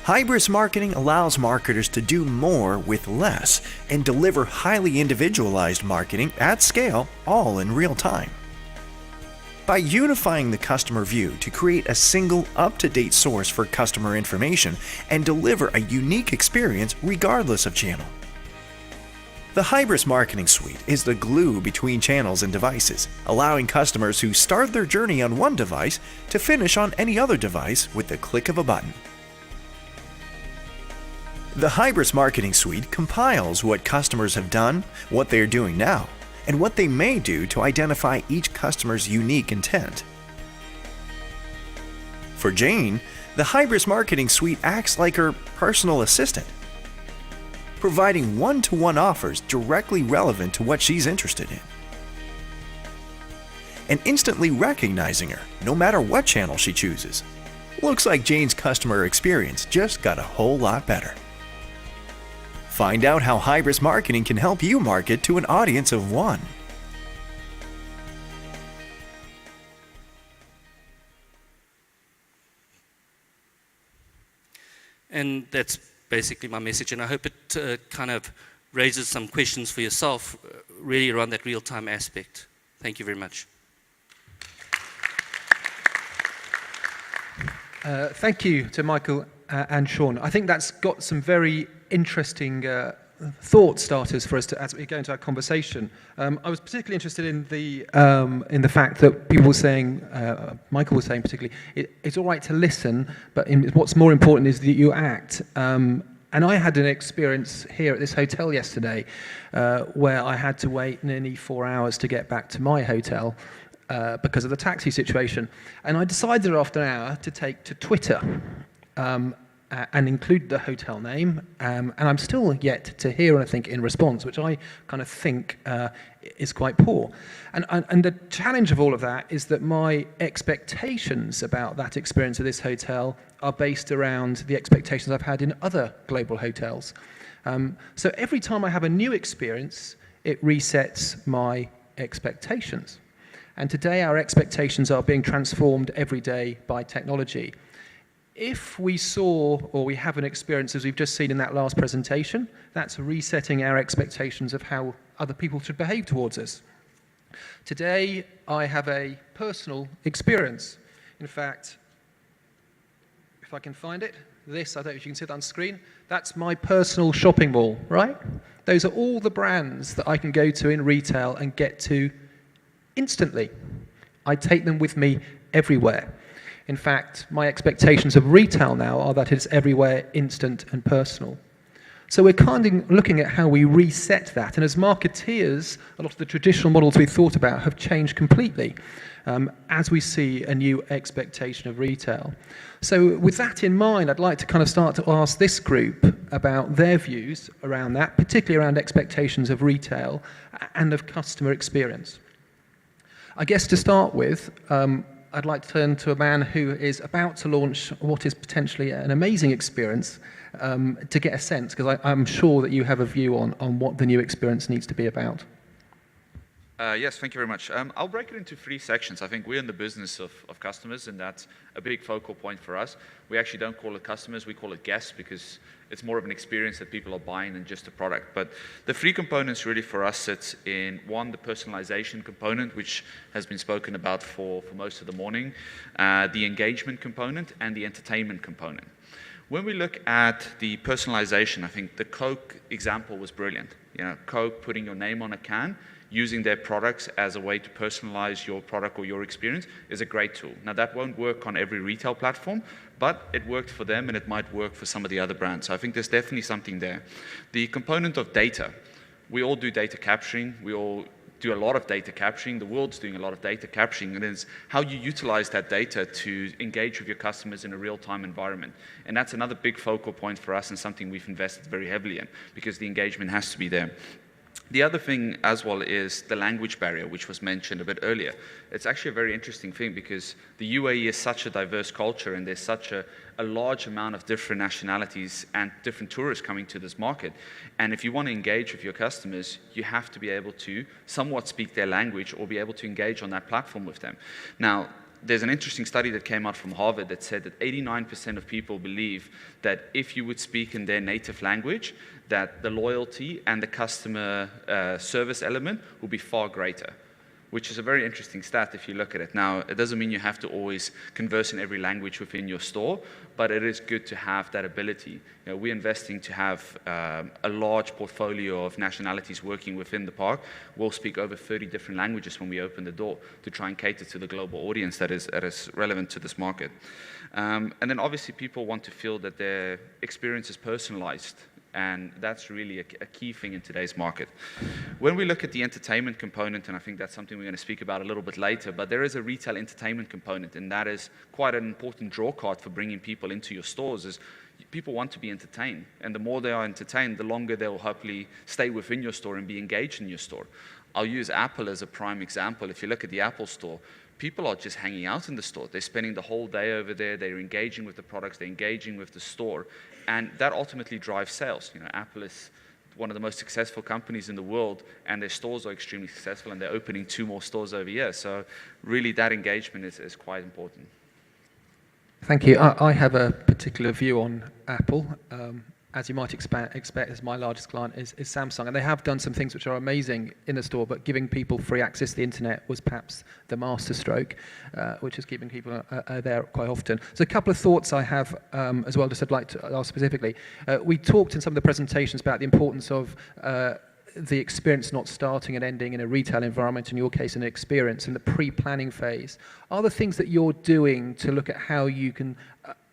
Hybris marketing allows marketers to do more with less and deliver highly individualized marketing at scale, all in real time. By unifying the customer view to create a single, up-to-date source for customer information and deliver a unique experience regardless of channel. The Hybris Marketing Suite is the glue between channels and devices, allowing customers who start their journey on one device to finish on any other device with the click of a button. The Hybris Marketing Suite compiles what customers have done, what they are doing now, and what they may do to identify each customer's unique intent. For Jane, the Hybris Marketing Suite acts like her personal assistant, providing one-to-one offers directly relevant to what she's interested in, and instantly recognizing her no matter what channel she chooses. Looks like Jane's customer experience just got a whole lot better. Find out how Hybris Marketing can help you market to an audience of one. And that's basically my message, and I hope it kind of raises some questions for yourself, really around that real-time aspect. Thank you very much. Thank you to Michael and Sean. I think that's got some very interesting thought starters for us as we go into our conversation. I was particularly interested in the fact that people were saying, Michael was saying particularly, it's all right to listen, but what's more important is that you act. And I had an experience here at this hotel yesterday where I had to wait nearly 4 hours to get back to my hotel because of the taxi situation. And I decided after an hour to take to Twitter and include the hotel name. And I'm still yet to hear anything in response, which I kind of think is quite poor. And the challenge of all of that is that my expectations about that experience of this hotel are based around the expectations I've had in other global hotels. So every time I have a new experience, it resets my expectations. And today our expectations are being transformed every day by technology. If we saw or we have an experience, as we've just seen in that last presentation, that's resetting our expectations of how other people should behave towards us. Today, I have a personal experience. In fact, if I can find it, I don't know if you can see it on screen, that's my personal shopping mall, right? Those are all the brands that I can go to in retail and get to instantly. I take them with me everywhere. In fact, my expectations of retail now are that it's everywhere, instant and personal. So we're kind of looking at how we reset that. And as marketeers, a lot of the traditional models we thought about have changed completely as we see a new expectation of retail. So with that in mind, I'd like to kind of start to ask this group about their views around that, particularly around expectations of retail and of customer experience. I guess to start with, I'd like to turn to a man who is about to launch what is potentially an amazing experience to get a sense, because I'm sure that you have a view on what the new experience needs to be about. Yes, thank you very much. I'll break it into 3 sections. I think we're in the business of customers, and that's a big focal point for us. We actually don't call it customers, we call it guests, because it's more of an experience that people are buying than just a product. But the 3 components really for us sits in, 1, the personalization component, which has been spoken about for most of the morning, the engagement component, and the entertainment component. When we look at the personalization, I think the Coke example was brilliant. You know, Coke putting your name on a can, using their products as a way to personalize your product or your experience is a great tool. Now, that won't work on every retail platform, but it worked for them and it might work for some of the other brands. So I think there's definitely something there. The component of data. We all do data capturing. We all do a lot of data capturing. The world's doing a lot of data capturing. And it's how you utilize that data to engage with your customers in a real-time environment. And that's another big focal point for us and something we've invested very heavily in because the engagement has to be there. The other thing as well is the language barrier, which was mentioned a bit earlier. It's actually a very interesting thing because the UAE is such a diverse culture and there's such a large amount of different nationalities and different tourists coming to this market. And if you want to engage with your customers, you have to be able to somewhat speak their language or be able to engage on that platform with them. Now, there's an interesting study that came out from Harvard that said that 89% of people believe that if you would speak in their native language, that the loyalty and the customer service element will be far greater, which is a very interesting stat if you look at it. Now, it doesn't mean you have to always converse in every language within your store, but it is good to have that ability. You know, we're investing to have a large portfolio of nationalities working within the park. We'll speak over 30 different languages when we open the door to try and cater to the global audience that is relevant to this market. And then obviously people want to feel that their experience is personalized. And that's really a key thing in today's market. When we look at the entertainment component, and I think that's something we're going to speak about a little bit later, but there is a retail entertainment component, and that is quite an important draw card for bringing people into your stores, is people want to be entertained. And the more they are entertained, the longer they will hopefully stay within your store and be engaged in your store. I'll use Apple as a prime example. If you look at the Apple Store, people are just hanging out in the store. They're spending the whole day over there. They're engaging with the products. They're engaging with the store. And that ultimately drives sales. You know, Apple is one of the most successful companies in the world, and their stores are extremely successful, and they're opening 2 more stores over here. So really that engagement is quite important. Thank you. I have a particular view on Apple. As you might expect, as my largest client is Samsung, and they have done some things which are amazing in the store, but giving people free access to the internet was perhaps the masterstroke, which is keeping people there quite often. So a couple of thoughts I have as well, just I'd like to ask specifically. We talked in some of the presentations about the importance of the experience not starting and ending in a retail environment, in your case an experience, in the pre-planning phase. Are there things that you're doing to look at how you can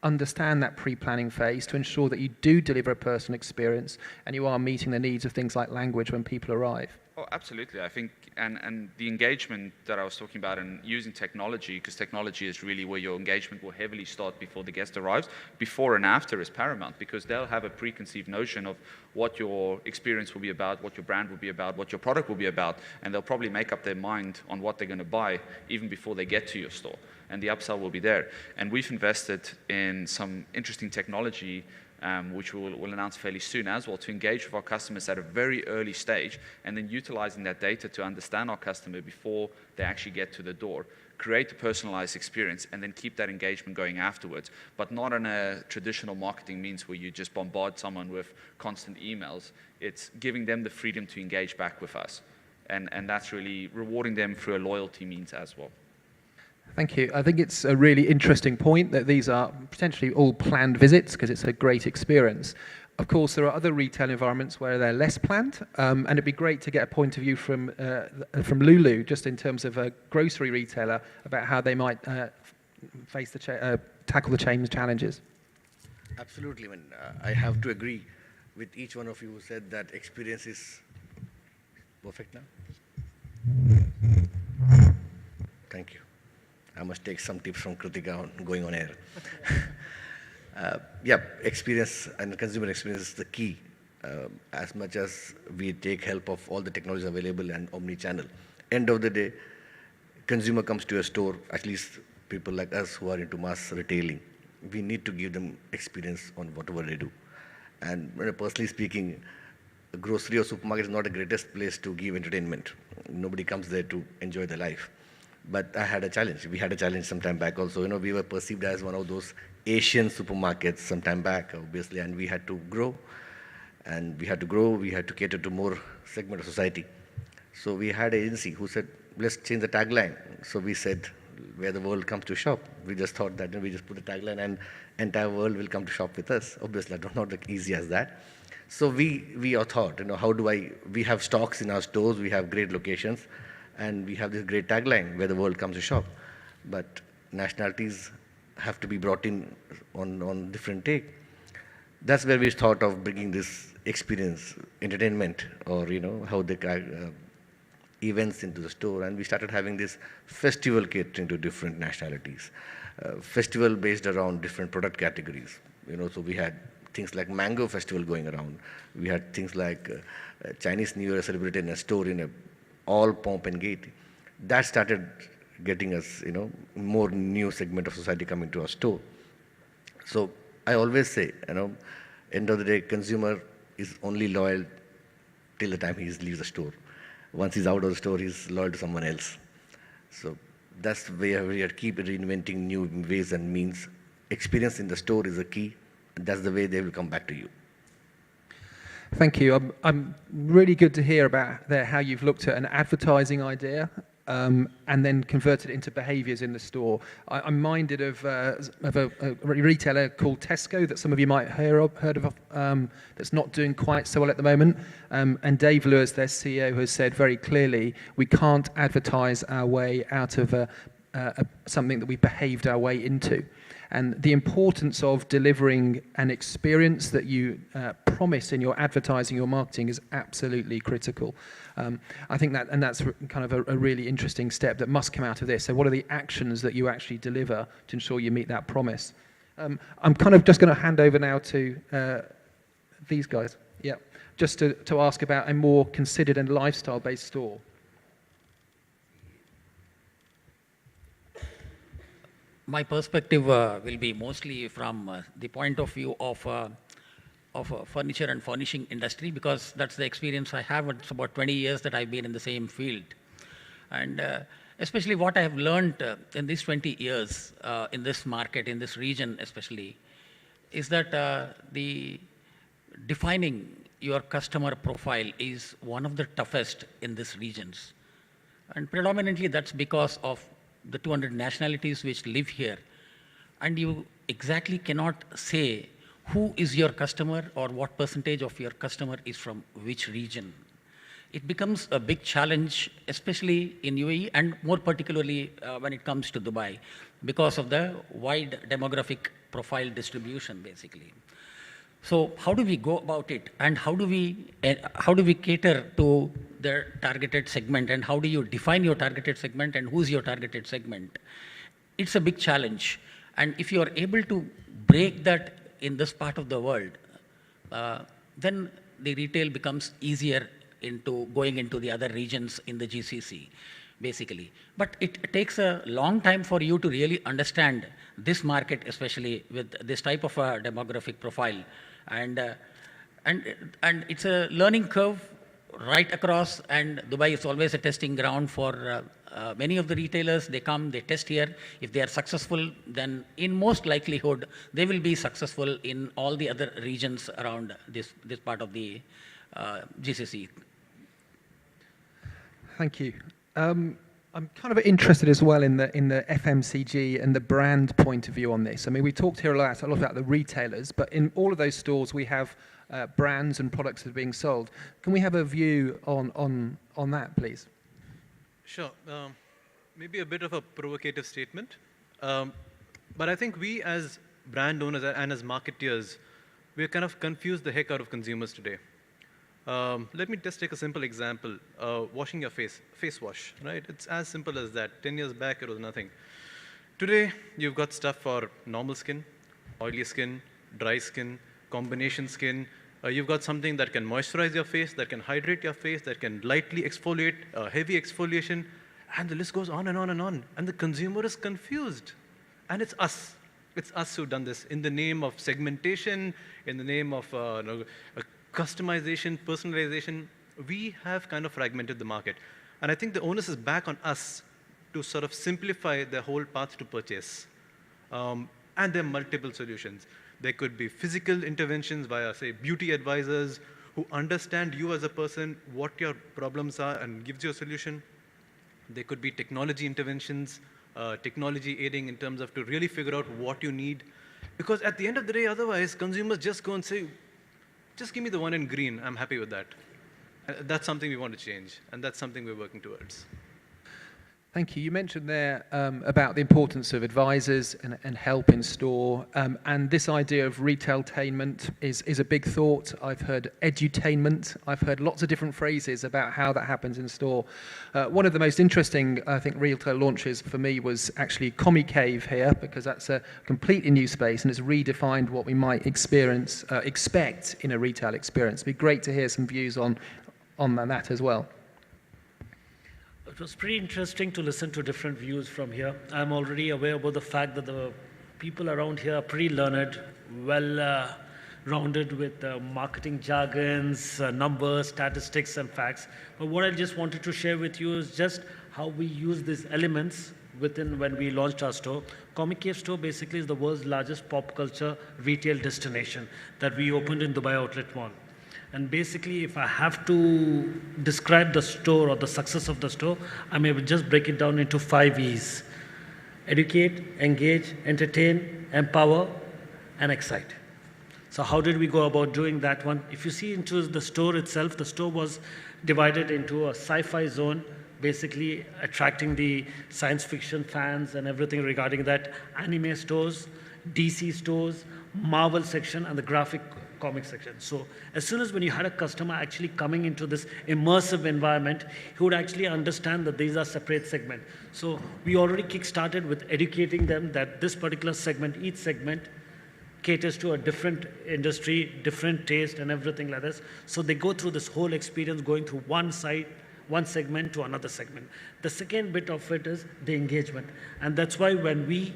understand that pre-planning phase to ensure that you do deliver a personal experience and you are meeting the needs of things like language when people arrive? Oh, absolutely. I think, and the engagement that I was talking about and using technology, because technology is really where your engagement will heavily start before the guest arrives. Before and after is paramount, because they'll have a preconceived notion of what your experience will be about, what your brand will be about, what your product will be about, and they'll probably make up their mind on what they're going to buy even before they get to your store. And the upsell will be there. And we've invested in some interesting technology, which we'll announce fairly soon as well, to engage with our customers at a very early stage, and then utilizing that data to understand our customer before they actually get to the door, create a personalized experience, and then keep that engagement going afterwards, but not in a traditional marketing means where you just bombard someone with constant emails. It's giving them the freedom to engage back with us. And that's really rewarding them through a loyalty means as well. Thank you. I think it's a really interesting point that these are potentially all planned visits because it's a great experience. Of course, there are other retail environments where they're less planned, and it'd be great to get a point of view from Lulu, just in terms of a grocery retailer, about how they might face tackle the change challenges. Absolutely. I mean, I have to agree with each one of you who said that experience is perfect now. Thank you. I must take some tips from Kritika on going on air. Yeah, experience and consumer experience is the key. As much as we take help of all the technologies available and omni-channel. End of the day, consumer comes to a store, at least people like us who are into mass retailing, we need to give them experience on whatever they do. And personally speaking, a grocery or supermarket is not the greatest place to give entertainment. Nobody comes there to enjoy their life. But I had a challenge. We had a challenge some time back also. You know, we were perceived as one of those Asian supermarkets some time back, obviously, and we had to grow. And we had to grow, we had to cater to more segment of society. So we had an agency who said, let's change the tagline. So we said, where the world comes to shop. We just thought that we just put a tagline and entire world will come to shop with us. Obviously, that's not easy as that. So we thought, you know, how do we have stocks in our stores, we have great locations, and we have this great tagline, where the world comes to shop. But nationalities have to be brought in on different take. That's where we thought of bringing this experience, entertainment, or, you know, how they events into the store. And we started having this festival catering to different nationalities. Festival based around different product categories. You know, so we had things like Mango Festival going around. We had things like Chinese New Year celebrated in a store in a all pomp and gaiety. That started getting us, you know, more new segment of society coming to our store. So I always say, you know, end of the day, consumer is only loyal till the time he leaves the store. Once he's out of the store, he's loyal to someone else. So that's where we are keep reinventing new ways and means. Experience in the store is a key. And that's the way they will come back to you. Thank you. I'm really good to hear about how you've looked at an advertising idea and then converted it into behaviours in the store. I'm minded of a retailer called Tesco that some of you might heard of that's not doing quite so well at the moment. And Dave Lewis, their CEO, has said very clearly, we can't advertise our way out of something that we behaved our way into. And the importance of delivering an experience that you promise in your advertising, your marketing, is absolutely critical. I think that's kind of a really interesting step that must come out of this. So what are the actions that you actually deliver to ensure you meet that promise? I'm kind of just going to hand over now to these guys. Yeah, just to ask about a more considered and lifestyle-based store. My perspective will be mostly from the point of view of furniture and furnishing industry, because that's the experience I have. It's about 20 years that I've been in the same field. And especially what I have learned in these 20 years in this market, in this region especially, is that the defining your customer profile is one of the toughest in these regions. And predominantly that's because of the 200 nationalities which live here. And you exactly cannot say who is your customer or what percentage of your customer is from which region. It becomes a big challenge, especially in UAE and more particularly when it comes to Dubai, because of the wide demographic profile distribution, basically. So how do we go about it, and how do we cater to their targeted segment, and how do you define your targeted segment and who's your targeted segment? It's a big challenge, and if you are able to break that in this part of the world, then the retail becomes easier into going into the other regions in the GCC, basically. But it takes a long time for you to really understand this market, especially with this type of a demographic profile. And it's a learning curve right across, and Dubai is always a testing ground for many of the retailers. They come, they test here. If they are successful, then in most likelihood, they will be successful in all the other regions around this part of the GCC. Thank you. I'm kind of interested as well in the FMCG and the brand point of view on this. I mean, we talked here a lot about the retailers, but in all of those stores we have brands and products that are being sold. Can we have a view on that, please? Sure. Maybe a bit of a provocative statement, but I think we as brand owners and as marketeers, we're kind of confused the heck out of consumers today. Let me just take a simple example. Washing your face wash, right? It's as simple as that. 10 years back, it was nothing. Today, you've got stuff for normal skin, oily skin, dry skin, combination skin. You've got something that can moisturize your face, that can hydrate your face, that can lightly exfoliate, heavy exfoliation, and the list goes on and on and on. And the consumer is confused. And it's us. It's us who've done this in the name of segmentation, in the name of customization, personalization. We have kind of fragmented the market. And I think the onus is back on us to sort of simplify the whole path to purchase. And there are multiple solutions. There could be physical interventions via, say, beauty advisors who understand you as a person, what your problems are, and gives you a solution. There could be technology interventions, technology aiding in terms of to really figure out what you need. Because at the end of the day, otherwise, consumers just go and say, just give me the one in green, I'm happy with that. That's something we want to change, and that's something we're working towards. Thank you. You mentioned there about the importance of advisors and help in store, and this idea of retailtainment is a big thought. I've heard edutainment. I've heard lots of different phrases about how that happens in store. One of the most interesting, I think, retail launches for me was actually Conclave here, because that's a completely new space and it's redefined what we might expect in a retail experience. It'd be great to hear some views on that as well. It was pretty interesting to listen to different views from here. I'm already aware about the fact that the people around here are pretty learned, well-rounded with marketing jargons, numbers, statistics, and facts. But what I just wanted to share with you is just how we use these elements within when we launched our store. Conclave store basically is the world's largest pop culture retail destination that we opened in Dubai Outlet Mall. And basically, if I have to describe the store or the success of the store, I may just break it down into 5 E's. Educate, engage, entertain, empower, and excite. So how did we go about doing that one? If you see into the store itself, the store was divided into a sci-fi zone, basically attracting the science fiction fans and everything regarding that, anime stores, DC stores, Marvel section, and the graphic comic section. So as soon as when you had a customer actually coming into this immersive environment, he would actually understand that these are separate segments. So we already kick-started with educating them that this particular segment, each segment, caters to a different industry, different taste, and everything like this. So they go through this whole experience going through one segment to another segment. The second bit of it is the engagement. And that's why when we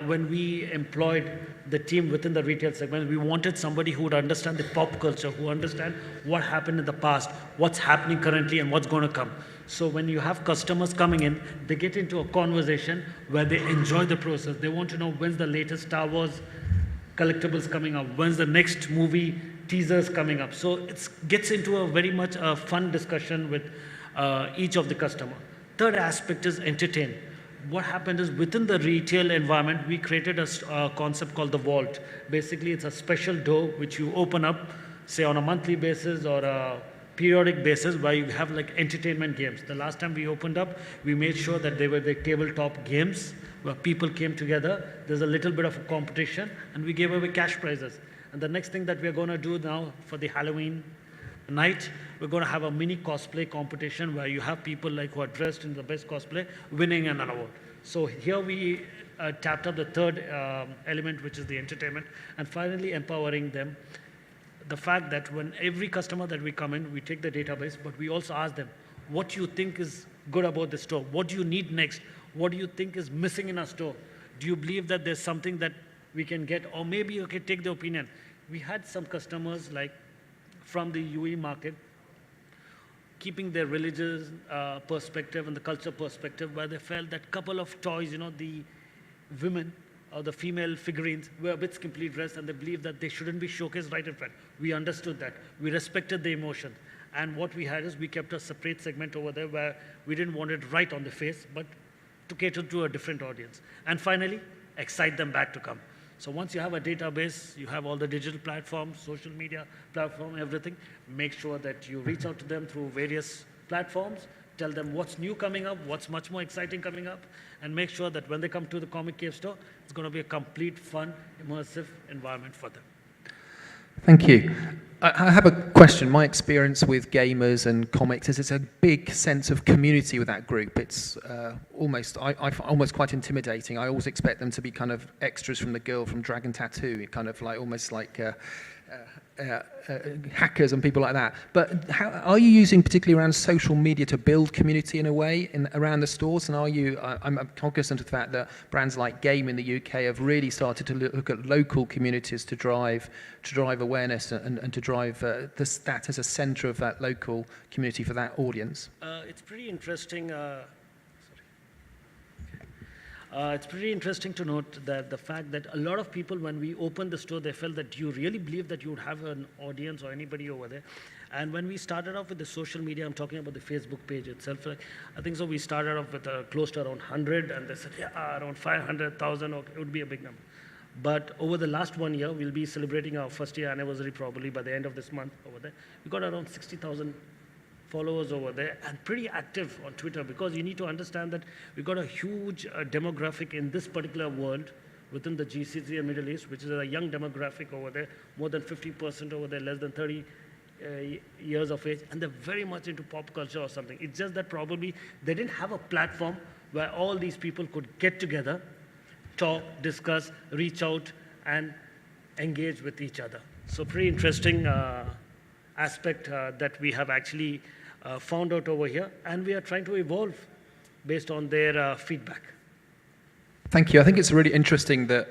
when we employed the team within the retail segment, we wanted somebody who would understand the pop culture, who understand what happened in the past, what's happening currently, and what's going to come. So when you have customers coming in, they get into a conversation where they enjoy the process. They want to know when's the latest Star Wars collectibles coming up, when's the next movie teasers coming up. So it gets into a very much a fun discussion with each of the customer. Third aspect is entertain. What happened is within the retail environment, we created a concept called the vault. Basically, it's a special door which you open up, say on a monthly basis or a periodic basis, where you have like entertainment games. The last time we opened up, we made sure that they were the tabletop games where people came together. There's a little bit of a competition, and we gave away cash prizes. And the next thing that we're going to do now for the Halloween night, we're going to have a mini cosplay competition where you have people like who are dressed in the best cosplay winning an award. So here we tapped up the third element, which is the entertainment, and finally empowering them. The fact that when every customer that we come in, we take the database, but we also ask them, what do you think is good about the store? What do you need next? What do you think is missing in our store? Do you believe that there's something that we can get? Or maybe you can take the opinion. We had some customers like from the UAE market, keeping their religious perspective and the culture perspective, where they felt that couple of toys, the women or the female figurines were a bit skimpily dressed, and they believed that they shouldn't be showcased right in front. We understood that. We respected the emotion. And what we had is we kept a separate segment over there where we didn't want it right on the face, but to cater to a different audience. And finally, excite them back to come. So once you have a database, you have all the digital platforms, social media platform, everything, make sure that you reach out to them through various platforms, tell them what's new coming up, what's much more exciting coming up, and make sure that when they come to the Comic Cave store, it's going to be a complete, fun, immersive environment for them. Thank you. I have a question. My experience with gamers and comics is it's a big sense of community with that group. It's almost quite intimidating. I always expect them to be kind of extras from the girl from Dragon Tattoo, kind of like almost like hackers and people like that. But how are you using particularly around social media to build community in a way around the stores? And are you? I'm cognizant of the fact that brands like Game in the UK have really started to look at local communities to drive awareness and to drive that as a centre of that local community for that audience. It's pretty interesting. It's pretty interesting to note that the fact that a lot of people, when we opened the store, they felt that you really believe that you would have an audience or anybody over there. And when we started off with the social media, I'm talking about the Facebook page itself. I think so. We started off with close to around 100, and they said, yeah, around 500,000. Okay, it would be a big number. But over the last 1 year, we'll be celebrating our first year anniversary probably by the end of this month over there. We got around 60,000 followers over there, and pretty active on Twitter, because you need to understand that we've got a huge demographic in this particular world within the GCC and Middle East, which is a young demographic over there, more than 50% over there, less than 30 years of age, and they're very much into pop culture or something. It's just that probably they didn't have a platform where all these people could get together, talk, discuss, reach out, and engage with each other. So pretty interesting aspect that we have actually found out over here, and we are trying to evolve based on their feedback. Thank you. I think it's really interesting that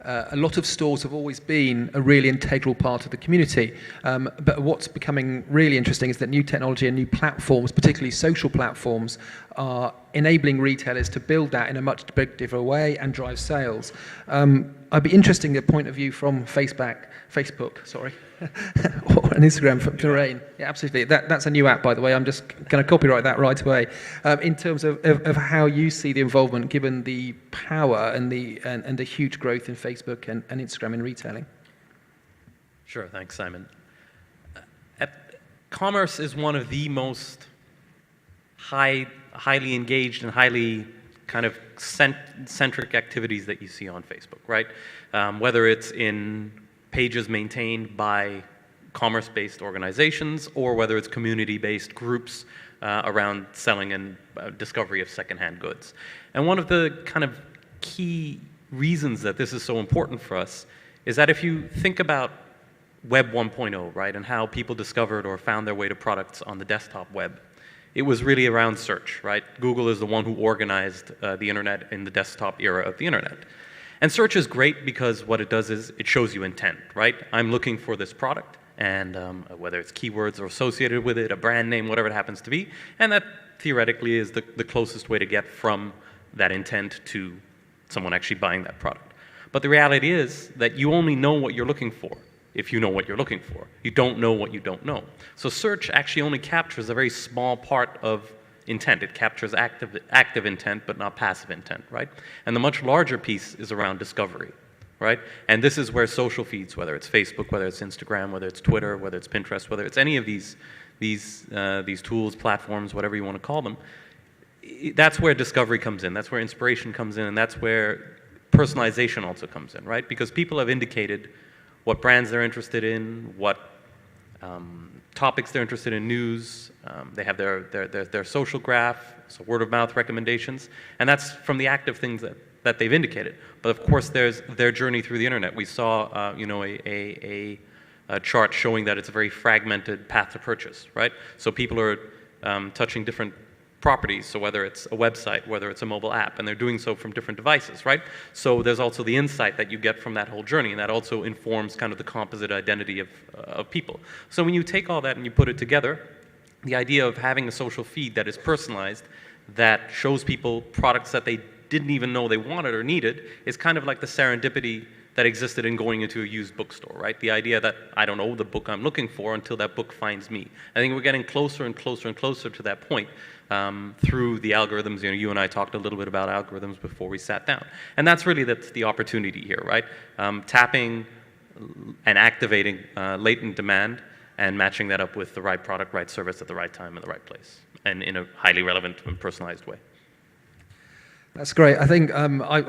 a lot of stores have always been a really integral part of the community. But what's becoming really interesting is that new technology and new platforms, particularly social platforms, are enabling retailers to build that in a much bigger way and drive sales. I'd be interested in the point of view from Facebook, or an Instagram from Lorraine. Yeah, absolutely. That's a new app, by the way. I'm just going to copyright that right away. In terms of how you see the involvement, given the power and the huge growth in Facebook and Instagram in retailing. Sure, thanks, Simon. Commerce is one of the most highly engaged and highly kind of centric activities that you see on Facebook, right? Whether it's in pages maintained by commerce-based organizations, or whether it's community-based groups around selling and discovery of secondhand goods. And one of the kind of key reasons that this is so important for us is that if you think about Web 1.0, right, and how people discovered or found their way to products on the desktop web, it was really around search, right? Google is the one who organized the internet in the desktop era of the internet. And search is great because what it does is it shows you intent, right? I'm looking for this product, and whether it's keywords or associated with it, a brand name, whatever it happens to be, and that theoretically is the closest way to get from that intent to someone actually buying that product. But the reality is that you only know what you're looking for if you know what you're looking for. You don't know what you don't know. So search actually only captures a very small part of intent. It captures active intent, but not passive intent, right? And the much larger piece is around discovery, right? And this is where social feeds, whether it's Facebook, whether it's Instagram, whether it's Twitter, whether it's Pinterest, whether it's any of these tools, platforms, whatever you want to call them, that's where discovery comes in. That's where inspiration comes in, and that's where personalization also comes in, right? Because people have indicated what brands they're interested in, what topics they're interested in, news. They have their social graph, so word of mouth recommendations, and that's from the active things that they've indicated. But of course, there's their journey through the internet. We saw, a chart showing that it's a very fragmented path to purchase, right? So people are touching different properties, so whether it's a website, whether it's a mobile app, and they're doing so from different devices, right? So there's also the insight that you get from that whole journey, and that also informs kind of the composite identity of people. So when you take all that and you put it together, the idea of having a social feed that is personalized, that shows people products that they didn't even know they wanted or needed, is kind of like the serendipity that existed in going into a used bookstore, right? The idea that I don't know the book I'm looking for until that book finds me. I think we're getting closer and closer and closer to that point through the algorithms. You and I talked a little bit about algorithms before we sat down. And that's the opportunity here, right? Tapping and activating latent demand and matching that up with the right product, right service at the right time in the right place, and in a highly relevant and personalized way. That's great. I think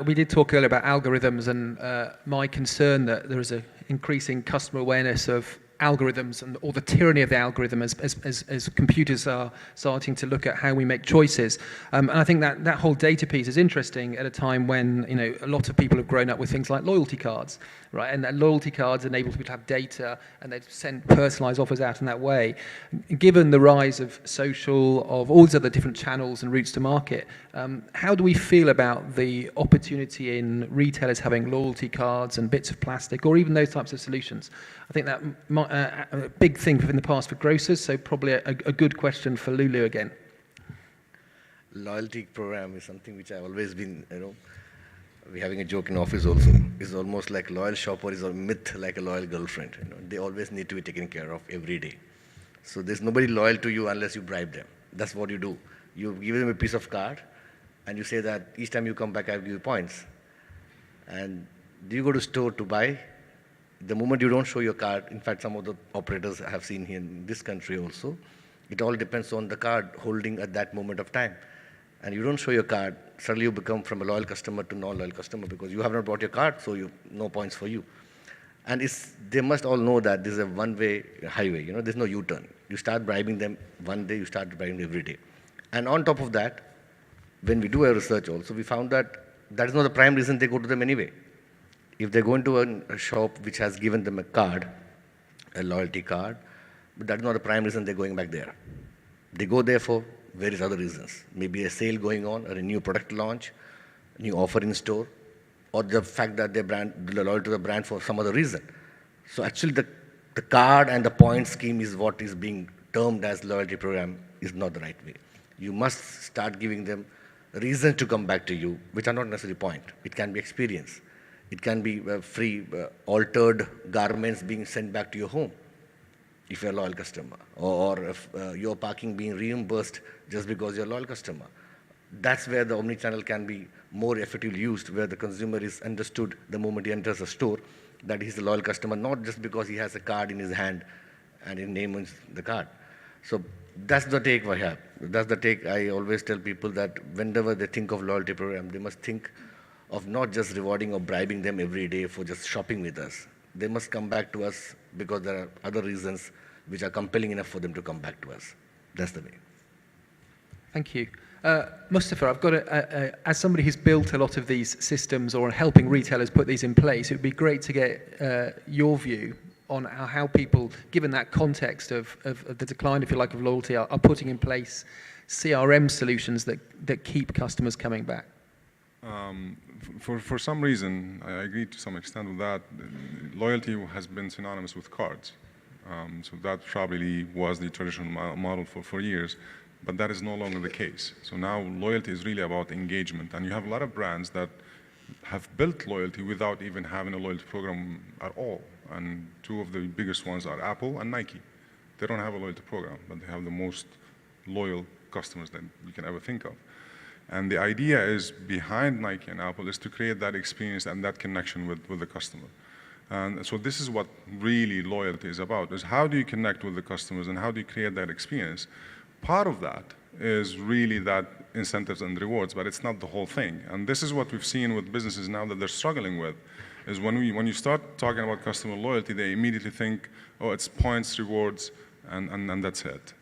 we did talk earlier about algorithms, and my concern that there is an increasing customer awareness of algorithms or the tyranny of the algorithm as computers are starting to look at how we make choices. And I think that whole data piece is interesting at a time when a lot of people have grown up with things like loyalty cards, right? And that loyalty cards enable people to have data, and they send personalized offers out in that way. Given the rise of social, of all these other different channels and routes to market, how do we feel about the opportunity in retailers having loyalty cards and bits of plastic, or even those types of solutions? I think that a big thing in the past for grocers, so probably a good question for Lulu again. Loyalty program is something which I've always been, we're having a joke in office also. It's almost like loyal shopper is a myth like a loyal girlfriend. They always need to be taken care of every day. So there's nobody loyal to you unless you bribe them. That's what you do. You give them a piece of card, and you say that each time you come back, I'll give you points. And do you go to store to buy? The moment you don't show your card, in fact, some of the operators I have seen here in this country also, it all depends on the card holding at that moment of time. And you don't show your card, suddenly you become from a loyal customer to non-loyal customer because you have not brought your card, so no points for you. And they must all know that this is a one-way highway. There's no U-turn. You start bribing them one day, you start bribing them every day. And on top of that, when we do our research also, we found that that is not the prime reason they go to them anyway. If they go into a shop which has given them a card, a loyalty card, but that's not the prime reason they're going back there. They go there for various other reasons. Maybe a sale going on, or a new product launch, new offer in store, or the fact that they're loyal to the brand for some other reason. So actually the card and the point scheme is what is being termed as loyalty program is not the right way. You must start giving them reasons to come back to you, which are not necessarily point. It can be experience. It can be free altered garments being sent back to your home if you're a loyal customer, or if your parking being reimbursed just because you're a loyal customer. That's where the omnichannel can be more effectively used, where the consumer is understood the moment he enters a store that he's a loyal customer, not just because he has a card in his hand and his name on the card. So that's the take I have. That's the take I always tell people, that whenever they think of loyalty program, they must think of not just rewarding or bribing them every day for just shopping with us. They must come back to us because there are other reasons which are compelling enough for them to come back to us. That's the way. Thank you. Mustafa, I've got as somebody who's built a lot of these systems or helping retailers put these in place, it would be great to get your view on how people, given that context of the decline, if you like, of loyalty, are putting in place CRM solutions that keep customers coming back? For some reason, I agree to some extent with that. Loyalty has been synonymous with cards. So that probably was the traditional model for years, but that is no longer the case. So now loyalty is really about engagement, and you have a lot of brands that have built loyalty without even having a loyalty program at all. And two of the biggest ones are Apple and Nike. They don't have a loyalty program, but they have the most loyal customers that you can ever think of. And the idea is behind Nike and Apple is to create that experience and that connection with the customer. And so this is what really loyalty is about, is how do you connect with the customers and how do you create that experience? Part of that is really that incentives and rewards, but it's not the whole thing. And this is what we've seen with businesses now that they're struggling with, is when you start talking about customer loyalty, they immediately think, oh, it's points, rewards, and that's it,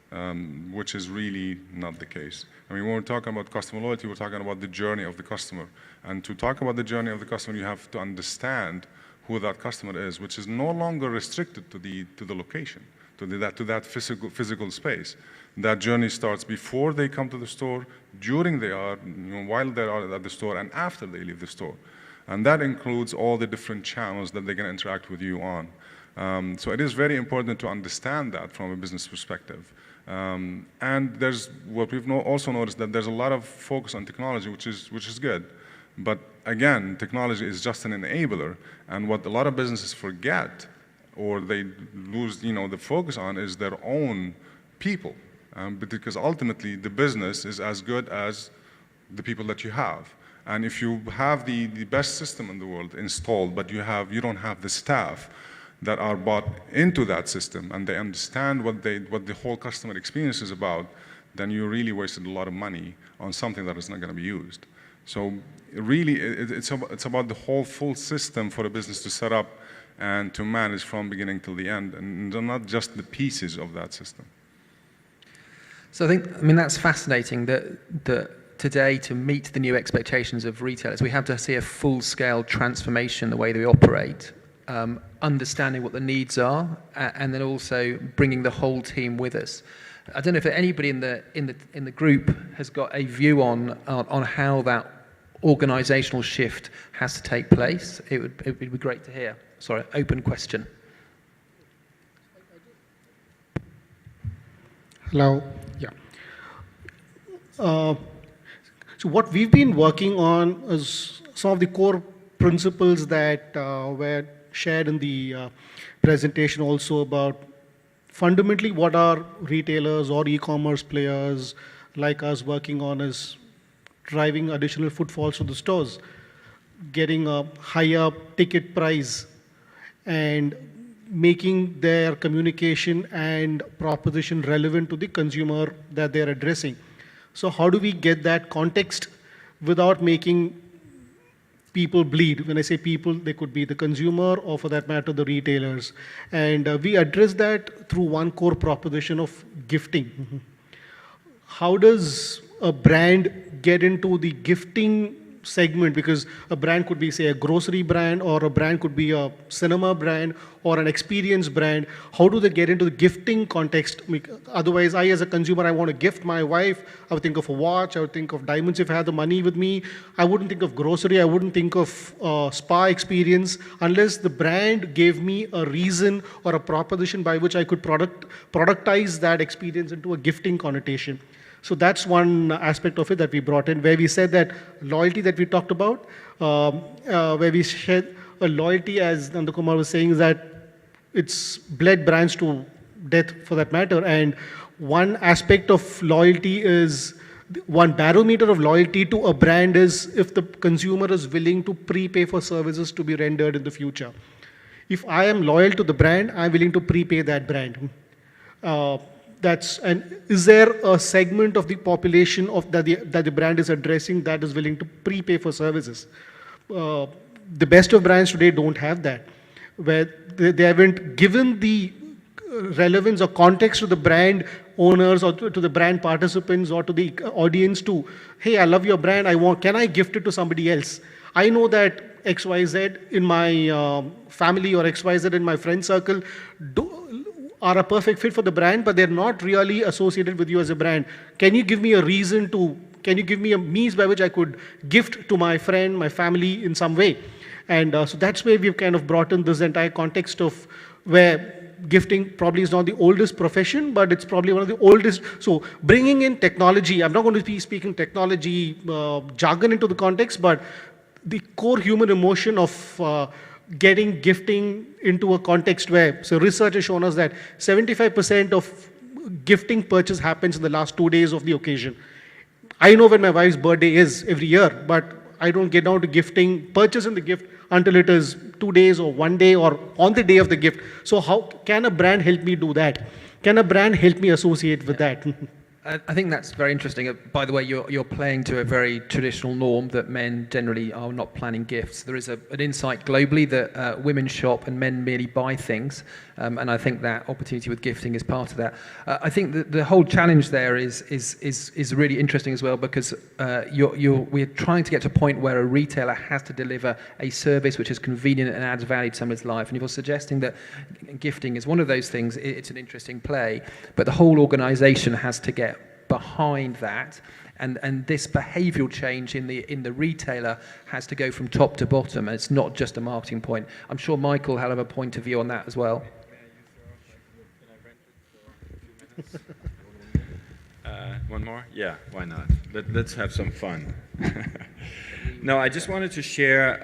which is really not the case. I mean, when we're talking about customer loyalty, we're talking about the journey of the customer. And to talk about the journey of the customer, you have to understand who that customer is, which is no longer restricted to the location, to that physical space. That journey starts before they come to the store, during they are, while they are at the store, and after they leave the store. And that includes all the different channels that they can interact with you on. So it is very important to understand that from a business perspective. And there's what we've also noticed, that there's a lot of focus on technology, which is good. But again, technology is just an enabler. And what a lot of businesses forget, or they lose the focus on, is their own people. Because ultimately, the business is as good as the people that you have. And if you have the best system in the world installed, but you don't have the staff that are bought into that system and they understand what the whole customer experience is about, then you really wasted a lot of money on something that is not going to be used. So really, it's about the whole full system for a business to set up and to manage from beginning till the end, and not just the pieces of that system. So I mean, that's fascinating that today, to meet the new expectations of retailers, we have to see a full-scale transformation the way that we operate, understanding what the needs are, and then also bringing the whole team with us. I don't know if anybody in the group has got a view on how that organizational shift has to take place. It would be great to hear. Sorry, open question. Hello. Yeah. So what we've been working on is some of the core principles that were shared in the presentation also about fundamentally what are retailers or e-commerce players like us working on is driving additional footfalls to the stores, getting a higher ticket price, and making their communication and proposition relevant to the consumer that they're addressing. So how do we get that context without making people bleed? When I say people, they could be the consumer or, for that matter, the retailers. And we address that through one core proposition of gifting. How does a brand get into the gifting segment? Because a brand could be, say, a grocery brand, or a brand could be a cinema brand or an experience brand. How do they get into the gifting context? Otherwise, I as a consumer, I want to gift my wife. I would think of a watch. I would think of diamonds if I had the money with me. I wouldn't think of grocery. I wouldn't think of spa experience unless the brand gave me a reason or a proposition by which I could productize that experience into a gifting connotation. So that's one aspect of it that we brought in, where we said that loyalty that we talked about, where we shared a loyalty, as Nanda Kumar was saying, is that it's bled brands to death, for that matter. And one aspect of loyalty is, one barometer of loyalty to a brand is if the consumer is willing to prepay for services to be rendered in the future. If I am loyal to the brand, I'm willing to prepay that brand. And is there a segment of the population that the brand is addressing that is willing to prepay for services? The best of brands today don't have that, where they haven't given the relevance or context to the brand owners or to the brand participants or to the audience to, hey, I love your brand, can I gift it to somebody else? I know that XYZ in my family or XYZ in my friend circle are a perfect fit for the brand, but they're not really associated with you as a brand. Can you give me a reason to, can you give me a means by which I could gift to my friend, my family in some way? And so that's where we've kind of brought in this entire context of where gifting probably is not the oldest profession, but it's probably one of the oldest. So bringing in technology, I'm not going to be speaking technology jargon into the context, but the core human emotion of getting gifting into a context where, so research has shown us that 75% of gifting purchase happens in the last 2 days of the occasion. I know when my wife's birthday is every year, but I don't get down to gifting, purchasing the gift until it is 2 days or 1 day or on the day of the gift. So how can a brand help me do that? Can a brand help me associate with that? I think that's very interesting. By the way, you're playing to a very traditional norm that men generally are not planning gifts. There is an insight globally that women shop and men merely buy things, and I think that opportunity with gifting is part of that. I think that the whole challenge there is really interesting as well, because we're trying to get to a point where a retailer has to deliver a service which is convenient and adds value to someone's life. And if you're suggesting that gifting is one of those things, it's an interesting play, but the whole organization has to get behind that, and this behavioral change in the retailer has to go from top to bottom, and it's not just a marketing point. I'm sure Michael will have a point of view on that as well. One more? Yeah, why not? Let's have some fun. No, I just wanted to share,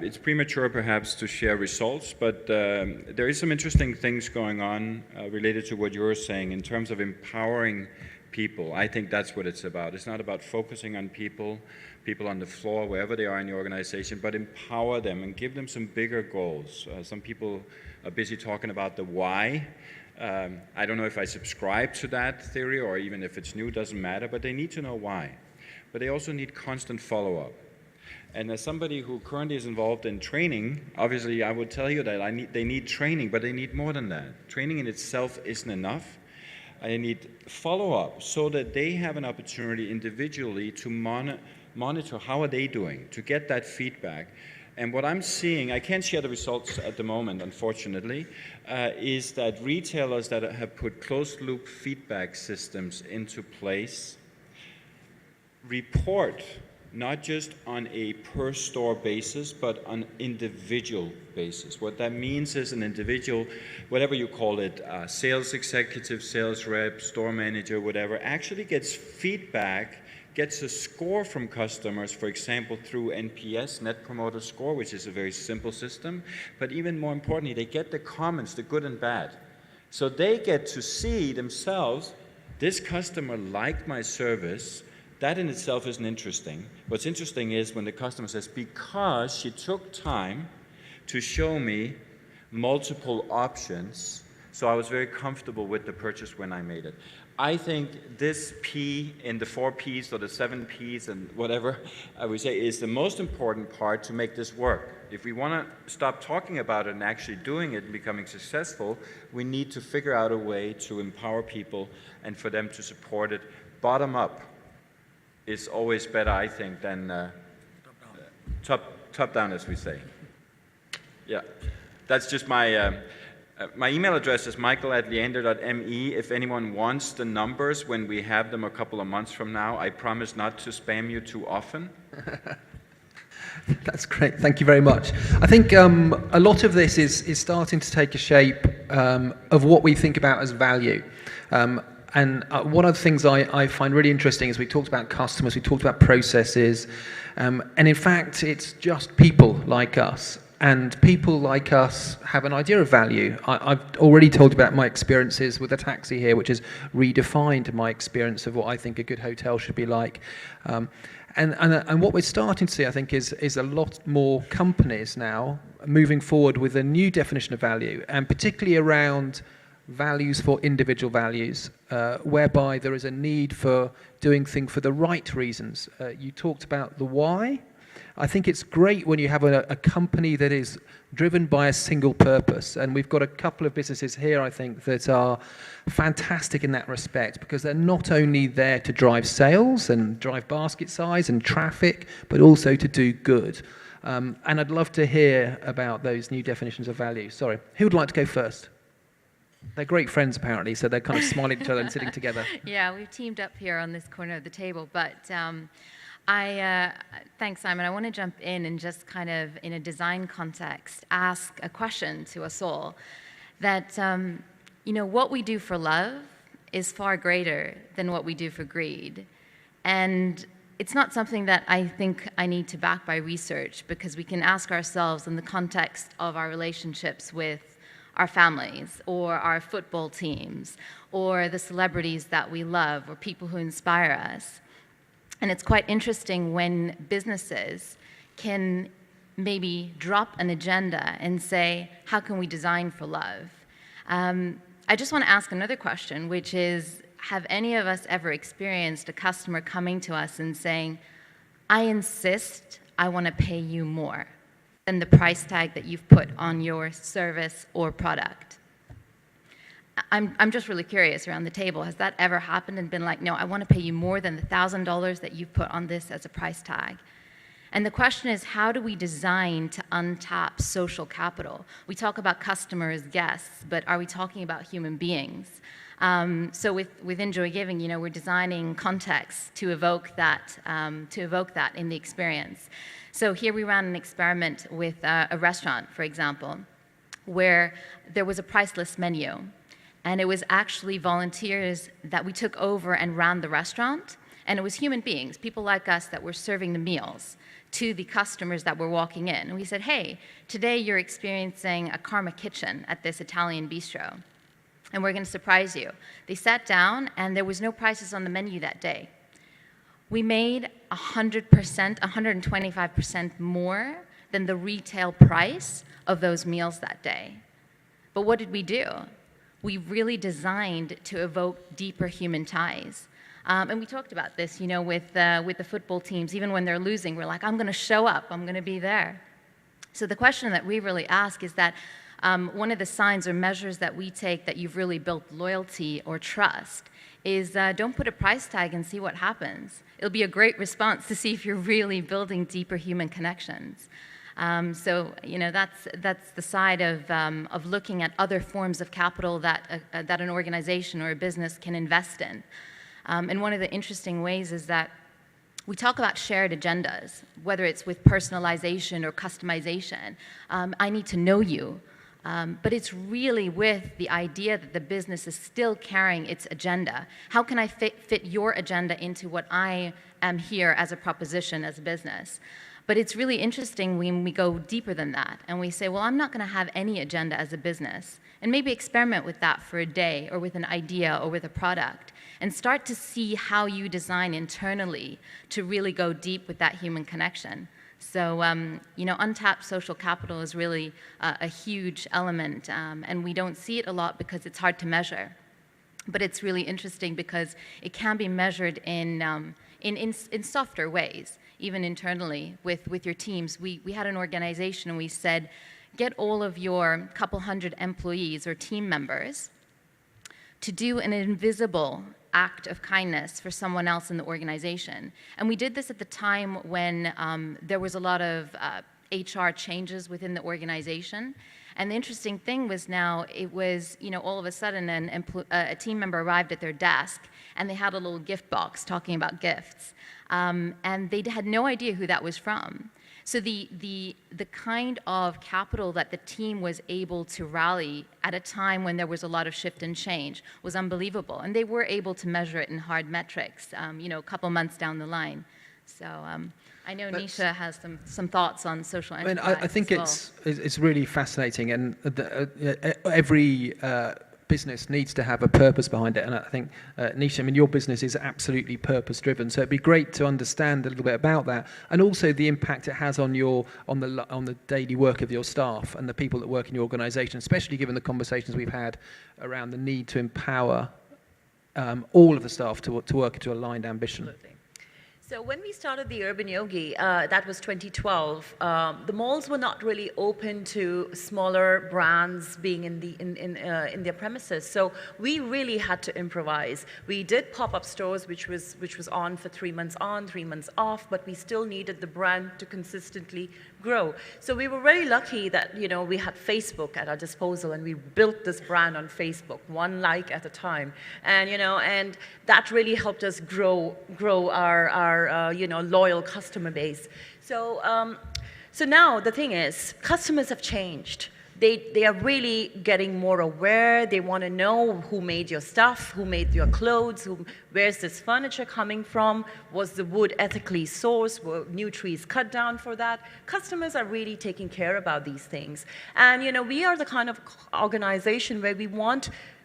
it's premature perhaps to share results, but there is some interesting things going on related to what you're saying in terms of empowering people. I think that's what it's about. It's not about focusing on people on the floor, wherever they are in the organization, but empower them and give them some bigger goals. Some people are busy talking about the why. I don't know if I subscribe to that theory, or even if it's new, doesn't matter, but they need to know why. But they also need constant follow-up. And as somebody who currently is involved in training, obviously I would tell you that they need training, but they need more than that. Training in itself isn't enough. I need follow-up so that they have an opportunity individually to monitor how are they doing, to get that feedback. And what I'm seeing, I can't share the results at the moment, unfortunately, is that retailers that have put closed-loop feedback systems into place report not just on a per-store basis, but on individual basis. What that means is an individual, whatever you call it, sales executive, sales rep, store manager, whatever, actually gets feedback, gets a score from customers, for example, through NPS, Net Promoter Score, which is a very simple system, but even more importantly, they get the comments, the good and bad. So they get to see themselves, this customer liked my service. That in itself isn't interesting. What's interesting is when the customer says, because she took time to show me multiple options, so I was very comfortable with the purchase when I made it. I think this P in the 4 Ps or the 7 Ps and whatever I would say is the most important part to make this work. If we want to stop talking about it and actually doing it and becoming successful, we need to figure out a way to empower people and for them to support it bottom up. Is always better, I think, than top down, as we say. Yeah, that's just my my email address is michael@leander.me. If anyone wants the numbers when we have them a couple of months from now, I promise not to spam you too often. That's great. Thank you very much. I think a lot of this is starting to take a shape of what we think about as value. And one of the things I find really interesting is we talked about customers, we talked about processes, and in fact, it's just people like us. And people like us have an idea of value. I've already told you about my experiences with a taxi here, which has redefined my experience of what I think a good hotel should be like. And what we're starting to see, I think, is a lot more companies now moving forward with a new definition of value, and particularly around values for individual values, whereby there is a need for doing things for the right reasons. You talked about the why. I think it's great when you have a company that is driven by a single purpose, and we've got a couple of businesses here, I think, that are fantastic in that respect, because they're not only there to drive sales and drive basket size and traffic, but also to do good. And I'd love to hear about those new definitions of value. Sorry, who would like to go first? They're great friends, apparently, so they're kind of smiling at each other and sitting together. Yeah, we've teamed up here on this corner of the table, but thanks, Simon. I want to jump in and just kind of, in a design context, ask a question to us all. That, what we do for love is far greater than what we do for greed. And it's not something that I think I need to back by research, because we can ask ourselves in the context of our relationships with our families, or our football teams, or the celebrities that we love, or people who inspire us. And it's quite interesting when businesses can maybe drop an agenda and say, how can we design for love? I just want to ask another question, which is, have any of us ever experienced a customer coming to us and saying, I insist I want to pay you more than the price tag that you've put on your service or product? I'm just really curious around the table. Has that ever happened and been like, no, I want to pay you more than the $1,000 that you've put on this as a price tag? And the question is, how do we design to untap social capital? We talk about customers, guests, but are we talking about human beings? So with Enjoy Giving, we're designing context to evoke that in the experience. So here we ran an experiment with a restaurant, for example, where there was a priceless menu. And it was actually volunteers that we took over and ran the restaurant. And it was human beings, people like us, that were serving the meals to the customers that were walking in. And we said, hey, today you're experiencing a karma kitchen at this Italian bistro, and we're going to surprise you. They sat down, and there was no prices on the menu that day. We made 100%, 125% more than the retail price of those meals that day. But what did we do? We really designed to evoke deeper human ties. And we talked about this, with the football teams. Even when they're losing, we're like, I'm going to show up. I'm going to be there. So the question that we really ask is that one of the signs or measures that we take that you've really built loyalty or trust is don't put a price tag and see what happens. It'll be a great response to see if you're really building deeper human connections. So that's the side of looking at other forms of capital that an organization or a business can invest in. And one of the interesting ways is that we talk about shared agendas, whether it's with personalization or customization. I need to know you. But it's really with the idea that the business is still carrying its agenda. How can I fit your agenda into what I am here as a proposition, as a business? But it's really interesting when we go deeper than that and we say, well, I'm not going to have any agenda as a business. And maybe experiment with that for a day, or with an idea, or with a product, and start to see how you design internally to really go deep with that human connection. So, untapped social capital is really a huge element, and we don't see it a lot because it's hard to measure. But it's really interesting because it can be measured in softer ways, even internally with your teams. We had an organization, and we said, get all of your couple hundred employees or team members to do an invisible act of kindness for someone else in the organization. And we did this at the time when there was a lot of HR changes within the organization. And the interesting thing was now, it was, all of a sudden a team member arrived at their desk, and they had a little gift box talking about gifts. And they had no idea who that was from. So the kind of capital that the team was able to rally at a time when there was a lot of shift and change was unbelievable. And they were able to measure it in hard metrics, a couple months down the line. So I know Nisha has some thoughts on social enterprise. I think it's really fascinating, and every business needs to have a purpose behind it. And I think, Nisha, your business is absolutely purpose-driven. So it'd be great to understand a little bit about that, and also the impact it has on the daily work of your staff and the people that work in your organisation, especially given the conversations we've had around the need to empower all of the staff to work to aligned ambition. Absolutely. So when we started the Urban Yogi, that was 2012. The malls were not really open to smaller brands being in their premises. So we really had to improvise. We did pop-up stores, which was on for 3 months on, 3 months off, but we still needed the brand to consistently grow. So we were very lucky that we had Facebook at our disposal, and we built this brand on Facebook, one like at a time, and and that really helped us grow our loyal customer base. So so now the thing is, customers have changed. They are really getting more aware. They want to know who made your stuff, who made your clothes, where's this furniture coming from, was the wood ethically sourced, were new trees cut down for that? Customers are really taking care about these things. And we are the kind of organization where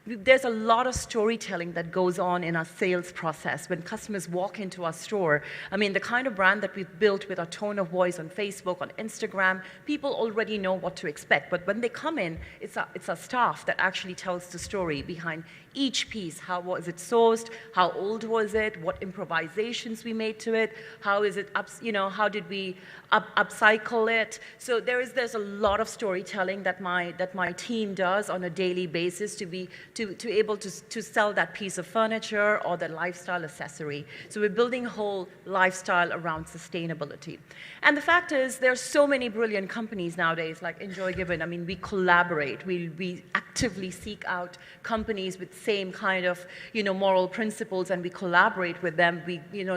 there's a lot of storytelling that goes on in our sales process when customers walk into our store. I mean, the kind of brand that we've built with our tone of voice on Facebook, on Instagram, people already know what to expect. But when they come in, it's our staff that actually tells the story behind each piece. How was it sourced? How old was it? What improvisations we made to it? How is it how did we upcycle it? So there's a lot of storytelling that my team does on a daily basis to be able to sell that piece of furniture or that lifestyle accessory. So we're building a whole lifestyle around sustainability. And the fact is, there are so many brilliant companies nowadays, like Enjoy Given. I mean, we collaborate. We actively seek out companies with same kind of moral principles, and we collaborate with them.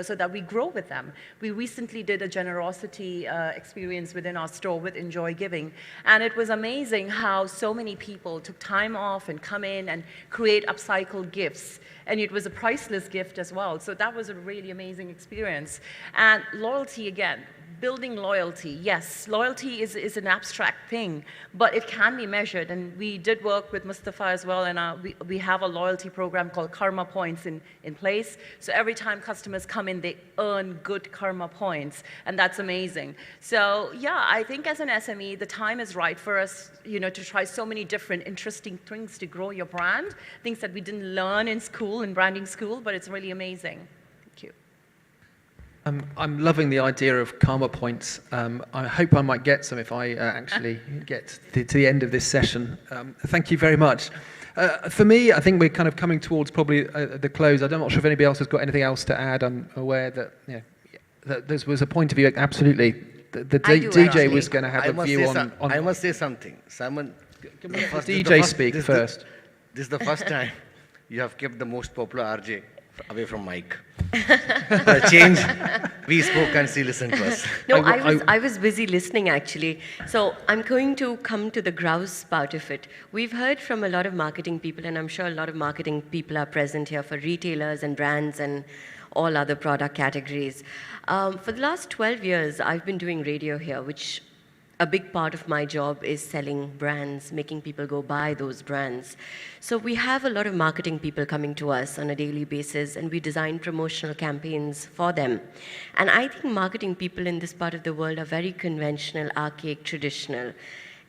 So that we grow with them. We recently did a generosity experience within our store with Enjoy Giving, and it was amazing how so many people took time off and come in and create upcycled gifts. And it was a priceless gift as well. So that was a really amazing experience. And loyalty, again, building loyalty. Yes, loyalty is an abstract thing, but it can be measured. And we did work with Mustafa as well, and we have a loyalty program called Karma Points in place. So every time customers come in, they earn good Karma Points, and that's amazing. So yeah, I think as an SME, the time is right for us, to try so many different interesting things to grow your brand, things that we didn't learn in school, in branding school, but it's really amazing. Thank you. I'm loving the idea of karma points. I hope I might get some if I actually get to the end of this session. Thank you very much. For me, I think we're kind of coming towards probably the close. I'm not sure if anybody else has got anything else to add. I'm aware that, that there was a point of view, absolutely. The DJ was going to have a view on... I must say something. Simon, can we have the DJ speak first? This is the first time you have kept the most popular RJ away from mic. For a change, we spoke and she listened to us. No, I was busy listening actually. So I'm going to come to the grouse part of it. We've heard from a lot of marketing people, and I'm sure a lot of marketing people are present here for retailers and brands and all other product categories. For the last 12 years, I've been doing radio here, which a big part of my job is selling brands, making people go buy those brands. So we have a lot of marketing people coming to us on a daily basis, and we design promotional campaigns for them. And I think marketing people in this part of the world are very conventional, archaic, traditional.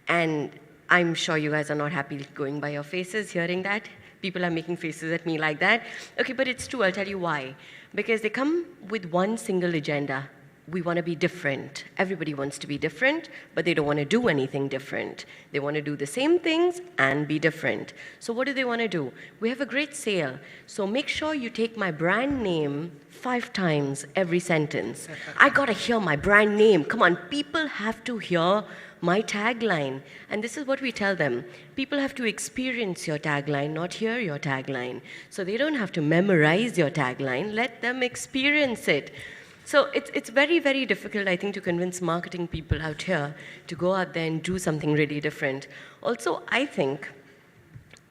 And I'm sure you guys are not happy going by your faces, hearing that. People are making faces at me like that. Okay, but it's true, I'll tell you why. Because they come with one single agenda. We want to be different. Everybody wants to be different, but they don't want to do anything different. They want to do the same things and be different. So what do they want to do? We have a great sale. So make sure you take my brand name 5 times every sentence. I got to hear my brand name. Come on, people have to hear my tagline. And this is what we tell them. People have to experience your tagline, not hear your tagline. So they don't have to memorize your tagline. Let them experience it. So it's very, very difficult, I think, to convince marketing people out here to go out there and do something really different. Also, I think,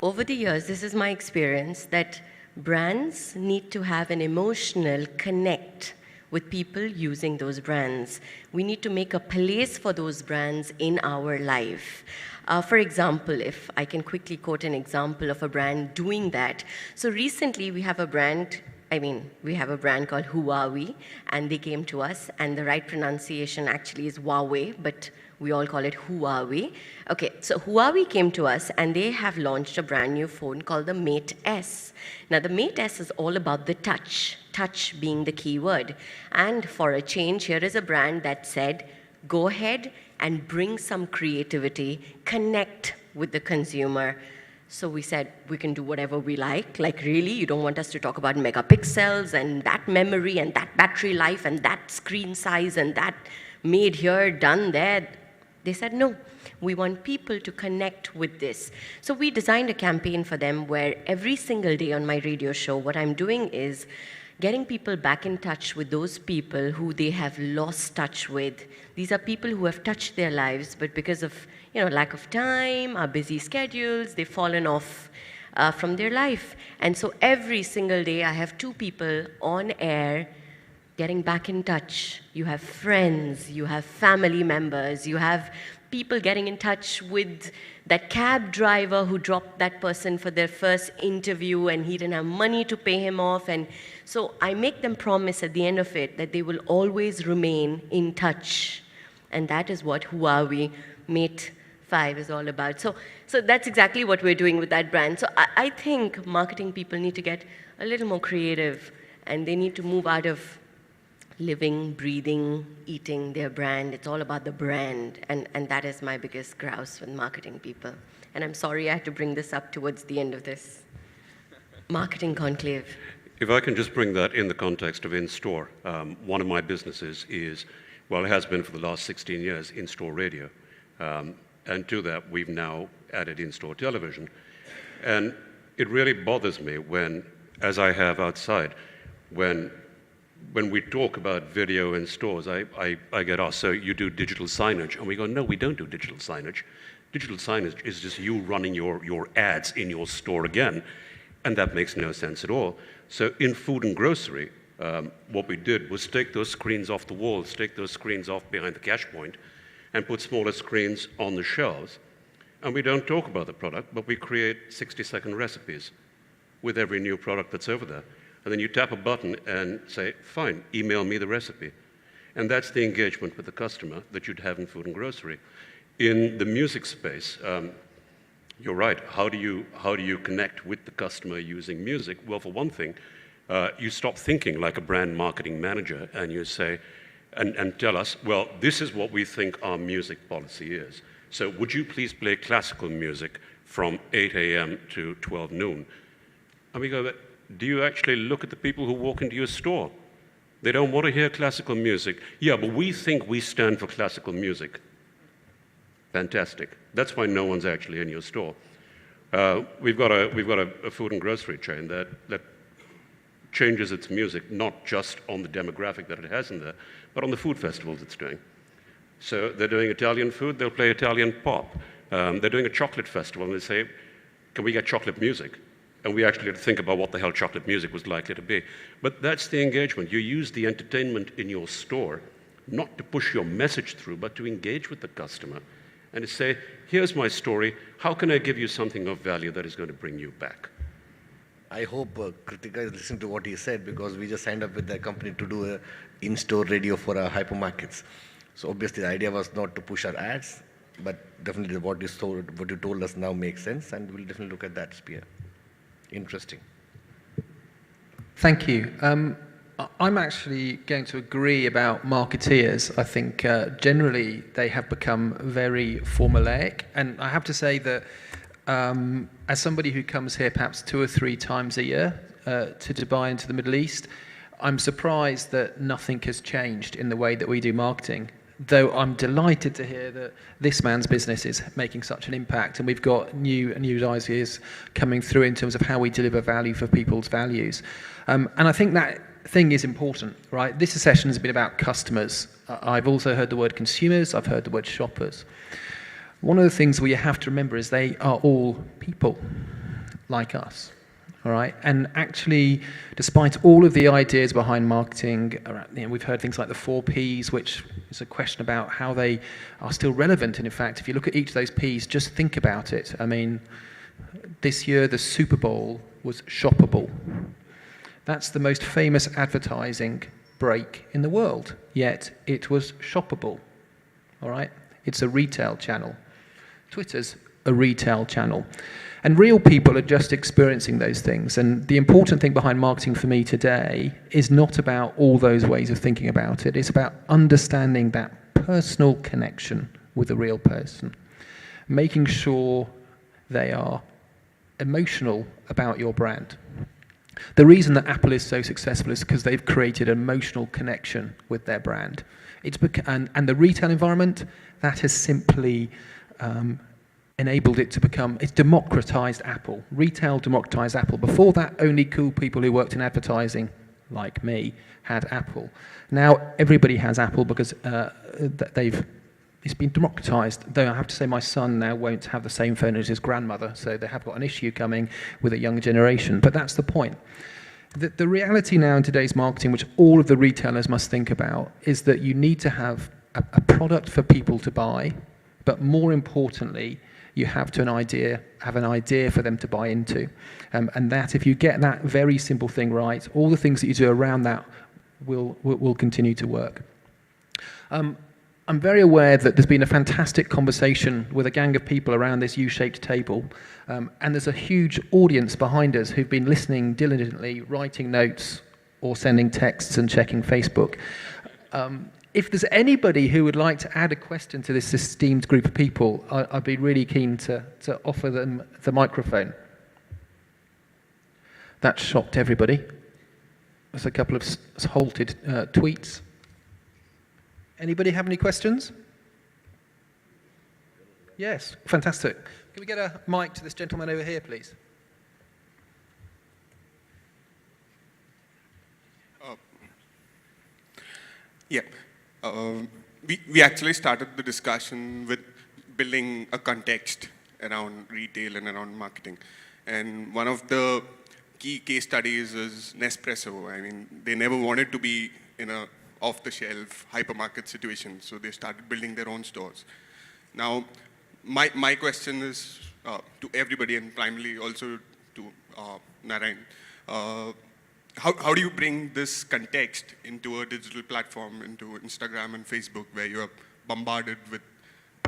over the years, this is my experience, that brands need to have an emotional connect with people using those brands. We need to make a place for those brands in our life. For example, if I can quickly quote an example of a brand doing that. So recently, we have a brand called Who Are We, and they came to us, and the right pronunciation actually is Huawei, but We all call it Huawei. Okay, so Huawei came to us and they have launched a brand new phone called the Mate S. Now the Mate S is all about the touch being the key word. And for a change, here is a brand that said, go ahead and bring some creativity, connect with the consumer. So we said, we can do whatever we like. Like, really, you don't want us to talk about megapixels and that memory and that battery life and that screen size and that made here, done there. They said, no, we want people to connect with this. So we designed a campaign for them where every single day on my radio show, what I'm doing is getting people back in touch with those people who they have lost touch with. These are people who have touched their lives, but because of lack of time, our busy schedules, they've fallen off from their life. And so every single day, I have 2 people on air getting back in touch. You have friends, you have family members, you have people getting in touch with that cab driver who dropped that person for their first interview and he didn't have money to pay him off. And so I make them promise at the end of it that they will always remain in touch. And that is what Huawei Mate 5 is all about. So that's exactly what we're doing with that brand. So I think marketing people need to get a little more creative and they need to move out of living, breathing, eating their brand. It's all about the brand. And that is my biggest grouse with marketing people. And I'm sorry I had to bring this up towards the end of this marketing conclave. If I can just bring that in the context of in-store, one of my businesses is, well, it has been for the last 16 years, in-store radio. And to that, we've now added in-store television. And it really bothers me when, as I have outside, when we talk about video in stores, I get asked, so you do digital signage? And we go, no, we don't do digital signage. Digital signage is just you running your ads in your store again. And that makes no sense at all. So in food and grocery, what we did was take those screens off the walls, take those screens off behind the cash point, and put smaller screens on the shelves. And we don't talk about the product, but we create 60-second recipes with every new product that's over there. And then you tap a button and say, fine, email me the recipe. And that's the engagement with the customer that you'd have in food and grocery. In the music space, you're right, how do you connect with the customer using music? Well, for one thing, you stop thinking like a brand marketing manager and you say, and tell us, well, this is what we think our music policy is. So would you please play classical music from 8 a.m. to 12 noon? And we go, do you actually look at the people who walk into your store? They don't want to hear classical music. Yeah, but we think we stand for classical music. Fantastic. That's why no one's actually in your store. We've got a food and grocery chain that changes its music, not just on the demographic that it has in there, but on the food festivals it's doing. So they're doing Italian food, they'll play Italian pop. They're doing a chocolate festival, and they say, can we get chocolate music? And we actually had to think about what the hell chocolate music was likely to be. But that's the engagement. You use the entertainment in your store, not to push your message through, but to engage with the customer and to say, here's my story, how can I give you something of value that is going to bring you back? I hope Kritika is listening to what he said, because we just signed up with the company to do a in-store radio for our hypermarkets. So obviously the idea was not to push our ads, but definitely what you told us now makes sense, and we'll definitely look at that sphere. Interesting. Thank you. I'm actually going to agree about marketeers. I think generally they have become very formulaic, and I have to say that as somebody who comes here perhaps 2 or 3 times a year to Dubai and to the Middle East, I'm surprised that nothing has changed in the way that we do marketing. Though I'm delighted to hear that this man's business is making such an impact, and we've got new ideas coming through in terms of how we deliver value for people's values. And I think that thing is important, right? This session has been about customers. I've also heard the word consumers, I've heard the word shoppers. One of the things we have to remember is they are all people like us. All right, and actually, despite all of the ideas behind marketing, we've heard things like the 4 Ps, which is a question about how they are still relevant. And in fact, if you look at each of those Ps, just think about it. I mean, this year the Super Bowl was shoppable. That's the most famous advertising break in the world, yet it was shoppable. All right, It's a retail channel. Twitter's a retail channel. And real people are just experiencing those things. And the important thing behind marketing for me today is not about all those ways of thinking about it. It's about understanding that personal connection with a real person, making sure they are emotional about your brand. The reason that Apple is so successful is because they've created an emotional connection with their brand. And the retail environment, that has simply enabled it to become, it's democratized Apple. Retail democratized Apple. Before that, only cool people who worked in advertising, like me, had Apple. Now everybody has Apple because it's been democratized. Though I have to say my son now won't have the same phone as his grandmother, so they have got an issue coming with a younger generation. But that's the point. The reality now in today's marketing, which all of the retailers must think about, is that you need to have a product for people to buy, but more importantly, you have an idea for them to buy into. And that if you get that very simple thing right, all the things that you do around that will continue to work. I'm very aware that there's been a fantastic conversation with a gang of people around this U-shaped table, and there's a huge audience behind us who've been listening diligently, writing notes, or sending texts and checking Facebook. If there's anybody who would like to add a question to this esteemed group of people, I'd be really keen to offer them the microphone. That shocked everybody. There's a couple of halted tweets. Anybody have any questions? Yes, fantastic. Can we get a mic to this gentleman over here, please? Yeah. We actually started the discussion with building a context around retail and around marketing. And one of the key case studies is Nespresso. I mean, they never wanted to be in a off-the-shelf hypermarket situation, so they started building their own stores. Now, my question is to everybody, and primarily also to Narayan. How do you bring this context into a digital platform, into Instagram and Facebook, where you are bombarded with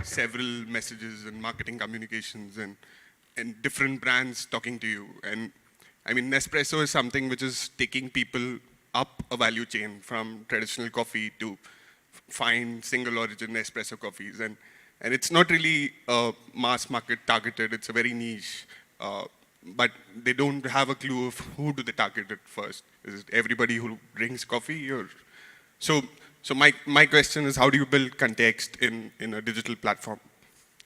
several messages and marketing communications and different brands talking to you? And I mean, Nespresso is something which is taking people up a value chain from traditional coffee to fine single origin espresso coffees. And it's not really mass market targeted, it's a very niche. But they don't have a clue of who do they target it first. Is it everybody who drinks coffee? Or so my question is, how do you build context in a digital platform?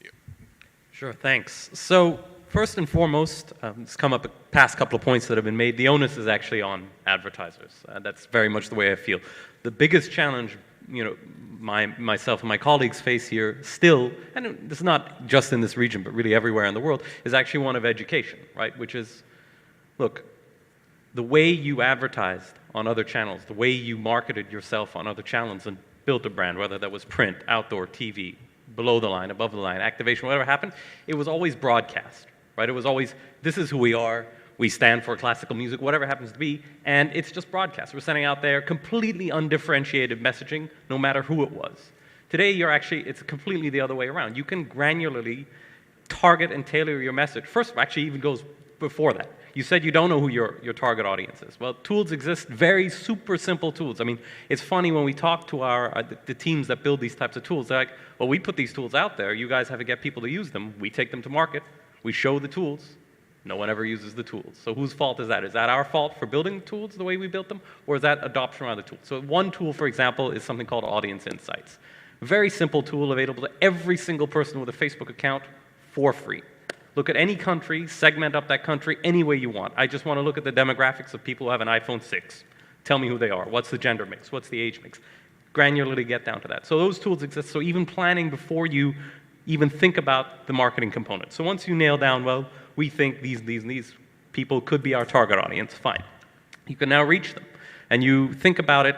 Yeah. Sure, thanks. So first and foremost, it's come up the past couple of points that have been made. The onus is actually on advertisers. That's very much the way I feel. The biggest challenge, myself and my colleagues face here still, and it's not just in this region, but really everywhere in the world, is actually one of education, right? Which is, look, the way you advertised on other channels, the way you marketed yourself on other channels and built a brand, whether that was print, outdoor, TV, below the line, above the line, activation, whatever happened, it was always broadcast, right? It was always, this is who we are, we stand for classical music, whatever it happens to be, and it's just broadcast. We're sending out there completely undifferentiated messaging, no matter who it was. Today, it's completely the other way around. You can granularly target and tailor your message. First, actually even goes before that. You said you don't know who your target audience is. Well, tools exist, very super simple tools. I mean, it's funny when we talk to the teams that build these types of tools, they're like, well, we put these tools out there, you guys have to get people to use them, we take them to market, we show the tools, no one ever uses the tools. So whose fault is that? Is that our fault for building the tools the way we built them, or is that adoption around the tools? So one tool, for example, is something called Audience Insights. A very simple tool available to every single person with a Facebook account for free. Look at any country, segment up that country any way you want. I just want to look at the demographics of people who have an iPhone 6. Tell me who they are. What's the gender mix? What's the age mix? Granularly get down to that. So those tools exist. So even planning before you even think about the marketing component. So once you nail down, well, we think these people could be our target audience, fine. You can now reach them. And you think about it,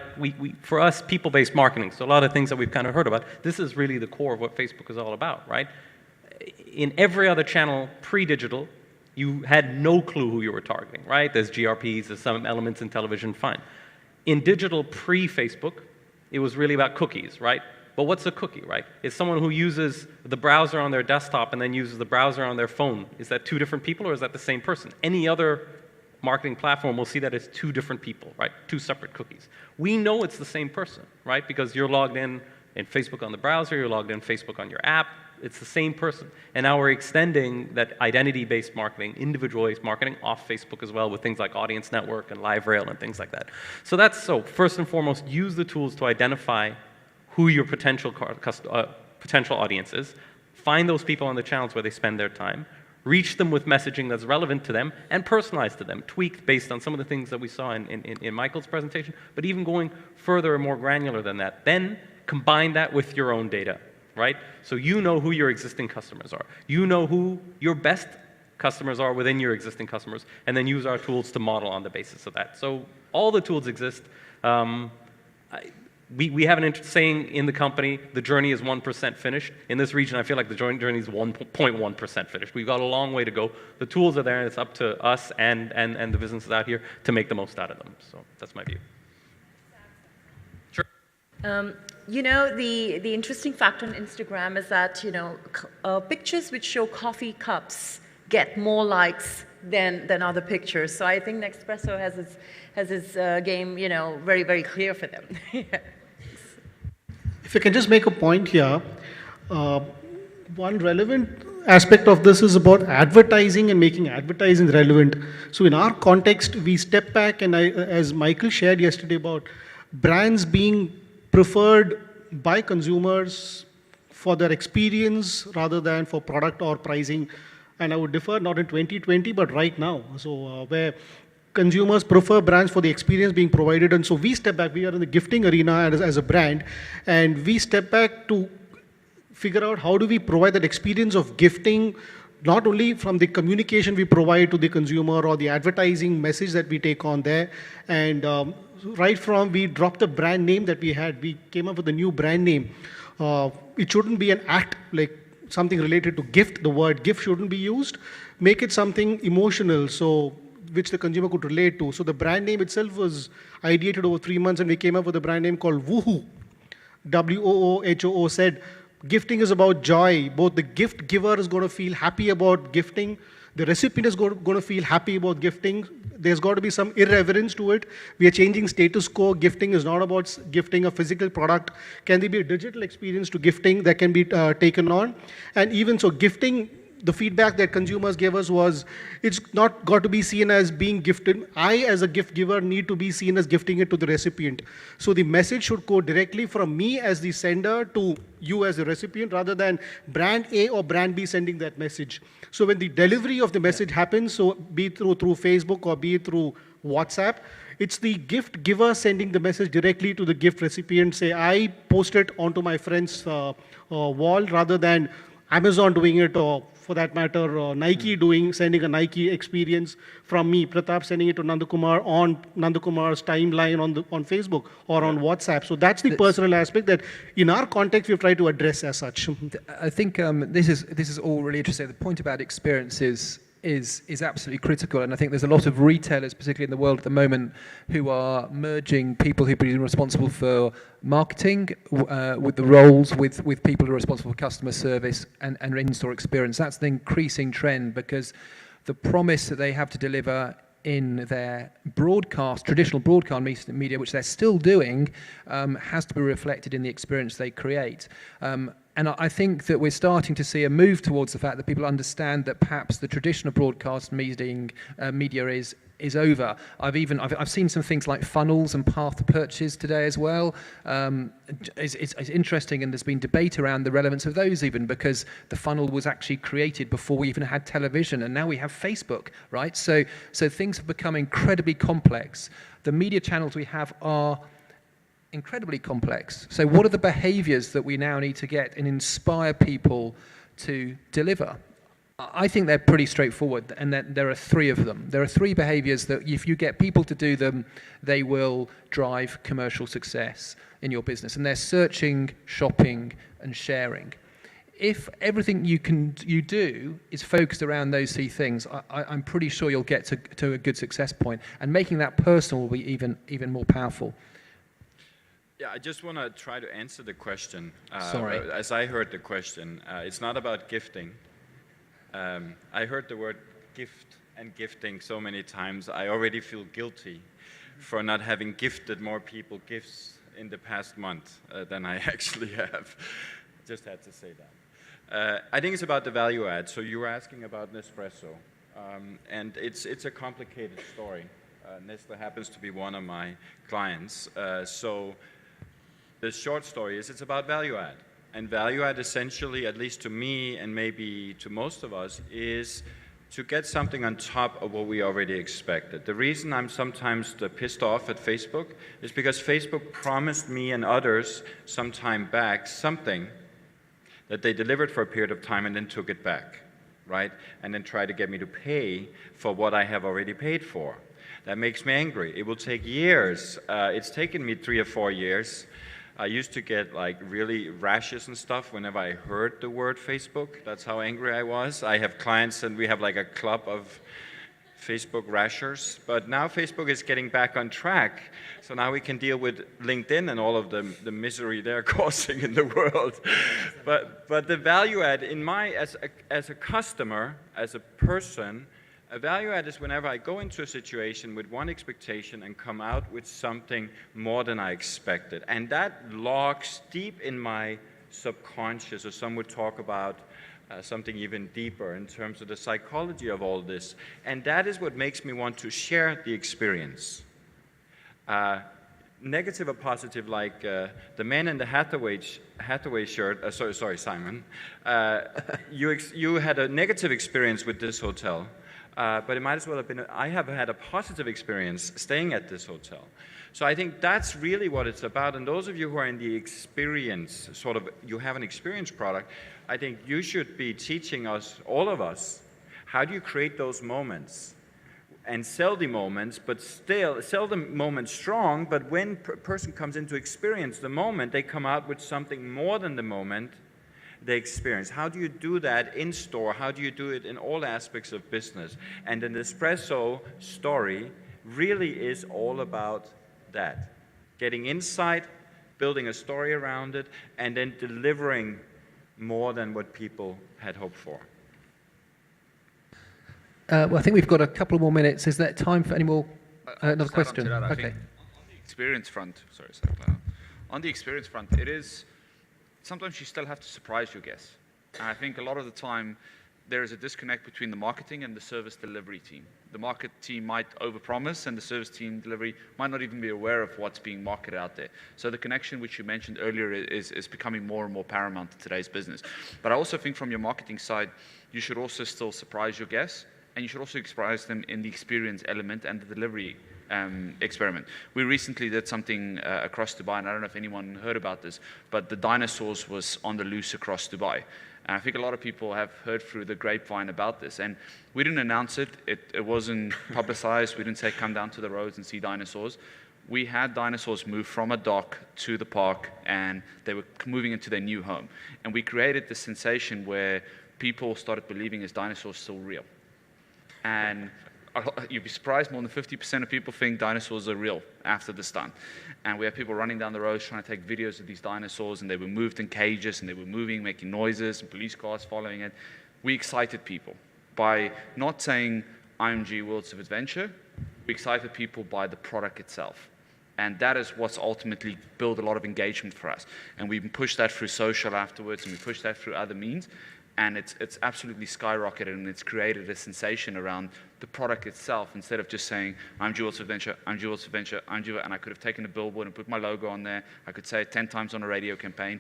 for us, people-based marketing, so a lot of things that we've kind of heard about, this is really the core of what Facebook is all about, right? In every other channel pre-digital, you had no clue who you were targeting, right? There's GRPs, there's some elements in television, fine. In digital pre-Facebook, it was really about cookies, right? But what's a cookie, right? It's someone who uses the browser on their desktop and then uses the browser on their phone. Is that two different people or is that the same person? Any other marketing platform will see that as two different people, right? Two separate cookies. We know it's the same person, right? Because you're logged in Facebook on the browser, you're logged in Facebook on your app, it's the same person. And now we're extending that identity-based marketing, individual-based marketing off Facebook as well with things like Audience Network and LiveRail and things like that. So first and foremost, use the tools to identify who your potential audience is, find those people on the channels where they spend their time, reach them with messaging that's relevant to them and personalized to them, tweaked based on some of the things that we saw in Michael's presentation, but even going further and more granular than that. Then combine that with your own data, right? So you know who your existing customers are. You know who your best customers are within your existing customers, and then use our tools to model on the basis of that. So all the tools exist. We have an saying in the company, the journey is 1% finished. In this region, I feel like the journey is 1.1% finished. We've got a long way to go. The tools are there, and it's up to us and the businesses out here to make the most out of them. So that's my view. Sure. You know, the interesting fact on Instagram is that, you know, pictures which show coffee cups get more likes than other pictures. So I think Nespresso has its game, you know, very, very clear for them. If I can just make a point here, one relevant aspect of this is about advertising and making advertising relevant. So in our context, we step back and as Michael shared yesterday about brands being preferred by consumers for their experience rather than for product or pricing. And I would differ not in 2020, but right now. So where consumers prefer brands for the experience being provided. And so we step back, we are in the gifting arena as a brand, and we step back to figure out how do we provide that experience of gifting, not only from the communication we provide to the consumer or the advertising message that we take on there. And right from we dropped the brand name that we had, we came up with a new brand name. It shouldn't be an act like something related to gift. The word gift shouldn't be used. Make it something emotional, so which the consumer could relate to. So the brand name itself was ideated over 3 months, and we came up with a brand name called Woohoo. WOOHOO said, gifting is about joy. Both the gift giver is going to feel happy about gifting. The recipient is going to feel happy about gifting. There's got to be some irreverence to it. We are changing status quo. Gifting is not about gifting a physical product. Can there be a digital experience to gifting that can be taken on? And even so, gifting, the feedback that consumers gave us was, it's not got to be seen as being gifted. I, as a gift giver, need to be seen as gifting it to the recipient. So the message should go directly from me as the sender to you as the recipient, rather than brand A or brand B sending that message. So when the delivery of the message happens, so be it through Facebook or be it through WhatsApp, it's the gift giver sending the message directly to the gift recipient. Say, I post it onto my friend's wall, rather than Amazon doing it, or for that matter, Nike sending a Nike experience from me, Pratap sending it to Nandakumar on Nandakumar's timeline on Facebook or on WhatsApp. So that's the personal aspect that in our context we've tried to address as such. I think this is all really interesting. The point about experiences is absolutely critical, and I think there's a lot of retailers, particularly in the world at the moment, who are merging people who've been responsible for marketing with the roles with people who are responsible for customer service and in-store experience. That's the increasing trend, because the promise that they have to deliver in their traditional broadcast media, which they're still doing, has to be reflected in the experience they create. And I think that we're starting to see a move towards the fact that people understand that perhaps the traditional broadcast media is over. I've seen some things like funnels and path to purchase today as well. It's interesting, and there's been debate around the relevance of those, even because the funnel was actually created before we even had television, and now we have Facebook, right? So things have become incredibly complex. The media channels we have are incredibly complex. So what are the behaviors that we now need to get and inspire people to deliver? I think they're pretty straightforward, and there are 3 of them. There are 3 behaviors that if you get people to do them, they will drive commercial success in your business. And they're searching, shopping, and sharing. If everything you do is focused around those 3 things, I'm pretty sure you'll get to a good success point. And making that personal will be even more powerful. Yeah, I just want to try to answer the question. Sorry. As I heard the question, it's not about gifting. I heard the word gift and gifting so many times, I already feel guilty for not having gifted more people gifts in the past month than I actually have. Just had to say that. I think it's about the value add. So you were asking about Nespresso, and it's a complicated story. Nestle happens to be one of my clients. So the short story is it's about value add. And value add essentially, at least to me and maybe to most of us, is to get something on top of what we already expected. The reason I'm sometimes pissed off at Facebook is because Facebook promised me and others some time back something that they delivered for a period of time and then took it back, right? And then tried to get me to pay for what I have already paid for. That makes me angry. It will take years. It's taken me 3 or 4 years. I used to get like really rashes and stuff whenever I heard the word Facebook. That's how angry I was. I have clients and we have like a club of Facebook rashers. But now Facebook is getting back on track. So now we can deal with LinkedIn and all of the misery they're causing in the world. But the value add in as a customer, as a person, a value add is whenever I go into a situation with one expectation and come out with something more than I expected. And that logs deep in my subconscious, or some would talk about something even deeper in terms of the psychology of all this. And that is what makes me want to share the experience. Negative or positive, like the man in the Hathaway shirt, sorry, Simon, you had a negative experience with this hotel. But it might as well have been, I have had a positive experience staying at this hotel. So I think that's really what it's about. And those of you who are in the experience, sort of, you have an experience product, I think you should be teaching us, all of us, how do you create those moments and sell the moments, but still sell the moments strong, but when a person comes in to experience the moment, they come out with something more than the moment they experience. How do you do that in store? How do you do it in all aspects of business? And the Nespresso story really is all about that. Getting insight, building a story around it, and then delivering more than what people had hoped for. Well, I think we've got a couple more minutes. Is there time for any more? Another question? That, okay. On the experience front, on the experience front, it is, sometimes you still have to surprise your guests. And I think a lot of the time there is a disconnect between the marketing and the service delivery team. The market team might overpromise and the service team delivery might not even be aware of what's being marketed out there. So the connection which you mentioned earlier is becoming more and more paramount in today's business. But I also think from your marketing side, you should also still surprise your guests, and you should also surprise them in the experience element and the delivery experiment. We recently did something across Dubai, and I don't know if anyone heard about this, but the dinosaurs was on the loose across Dubai. And I think a lot of people have heard through the grapevine about this. And we didn't announce it. It wasn't publicized. We didn't say come down to the roads and see dinosaurs. We had dinosaurs move from a dock to the park, and they were moving into their new home. And we created this sensation where people started believing is dinosaurs still real. And you'd be surprised, more than 50% of people think dinosaurs are real after this time. And we have people running down the roads trying to take videos of these dinosaurs, and they were moved in cages, and they were moving, making noises, and police cars following it. We excited people by not saying IMG Worlds of Adventure. We excited people by the product itself. And that is what's ultimately built a lot of engagement for us. And we pushed that through social afterwards, and we pushed that through other means. And it's absolutely skyrocketed, and it's created a sensation around the product itself. Instead of just saying, I'm Jewels of Adventure, I'm Jewels of Adventure, I'm Jewel, and I could have taken a billboard and put my logo on there. I could say it 10 times on a radio campaign.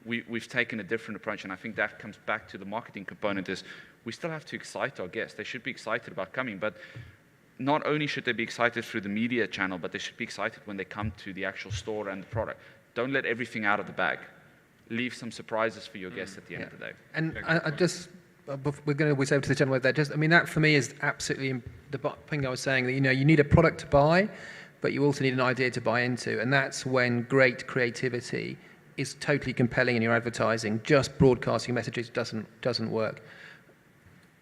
We've taken a different approach, and I think that comes back to the marketing component is we still have to excite our guests. They should be excited about coming, but not only should they be excited through the media channel, but they should be excited when they come to the actual store and the product. Don't let everything out of the bag. Leave some surprises for your guests at the end of the day. And I just, we're going to whiz over to the gentleman there. Just, I mean, that for me is absolutely the thing I was saying, that, you know, you need a product to buy, but you also need an idea to buy into. And that's when great creativity is totally compelling in your advertising. Just broadcasting messages doesn't work.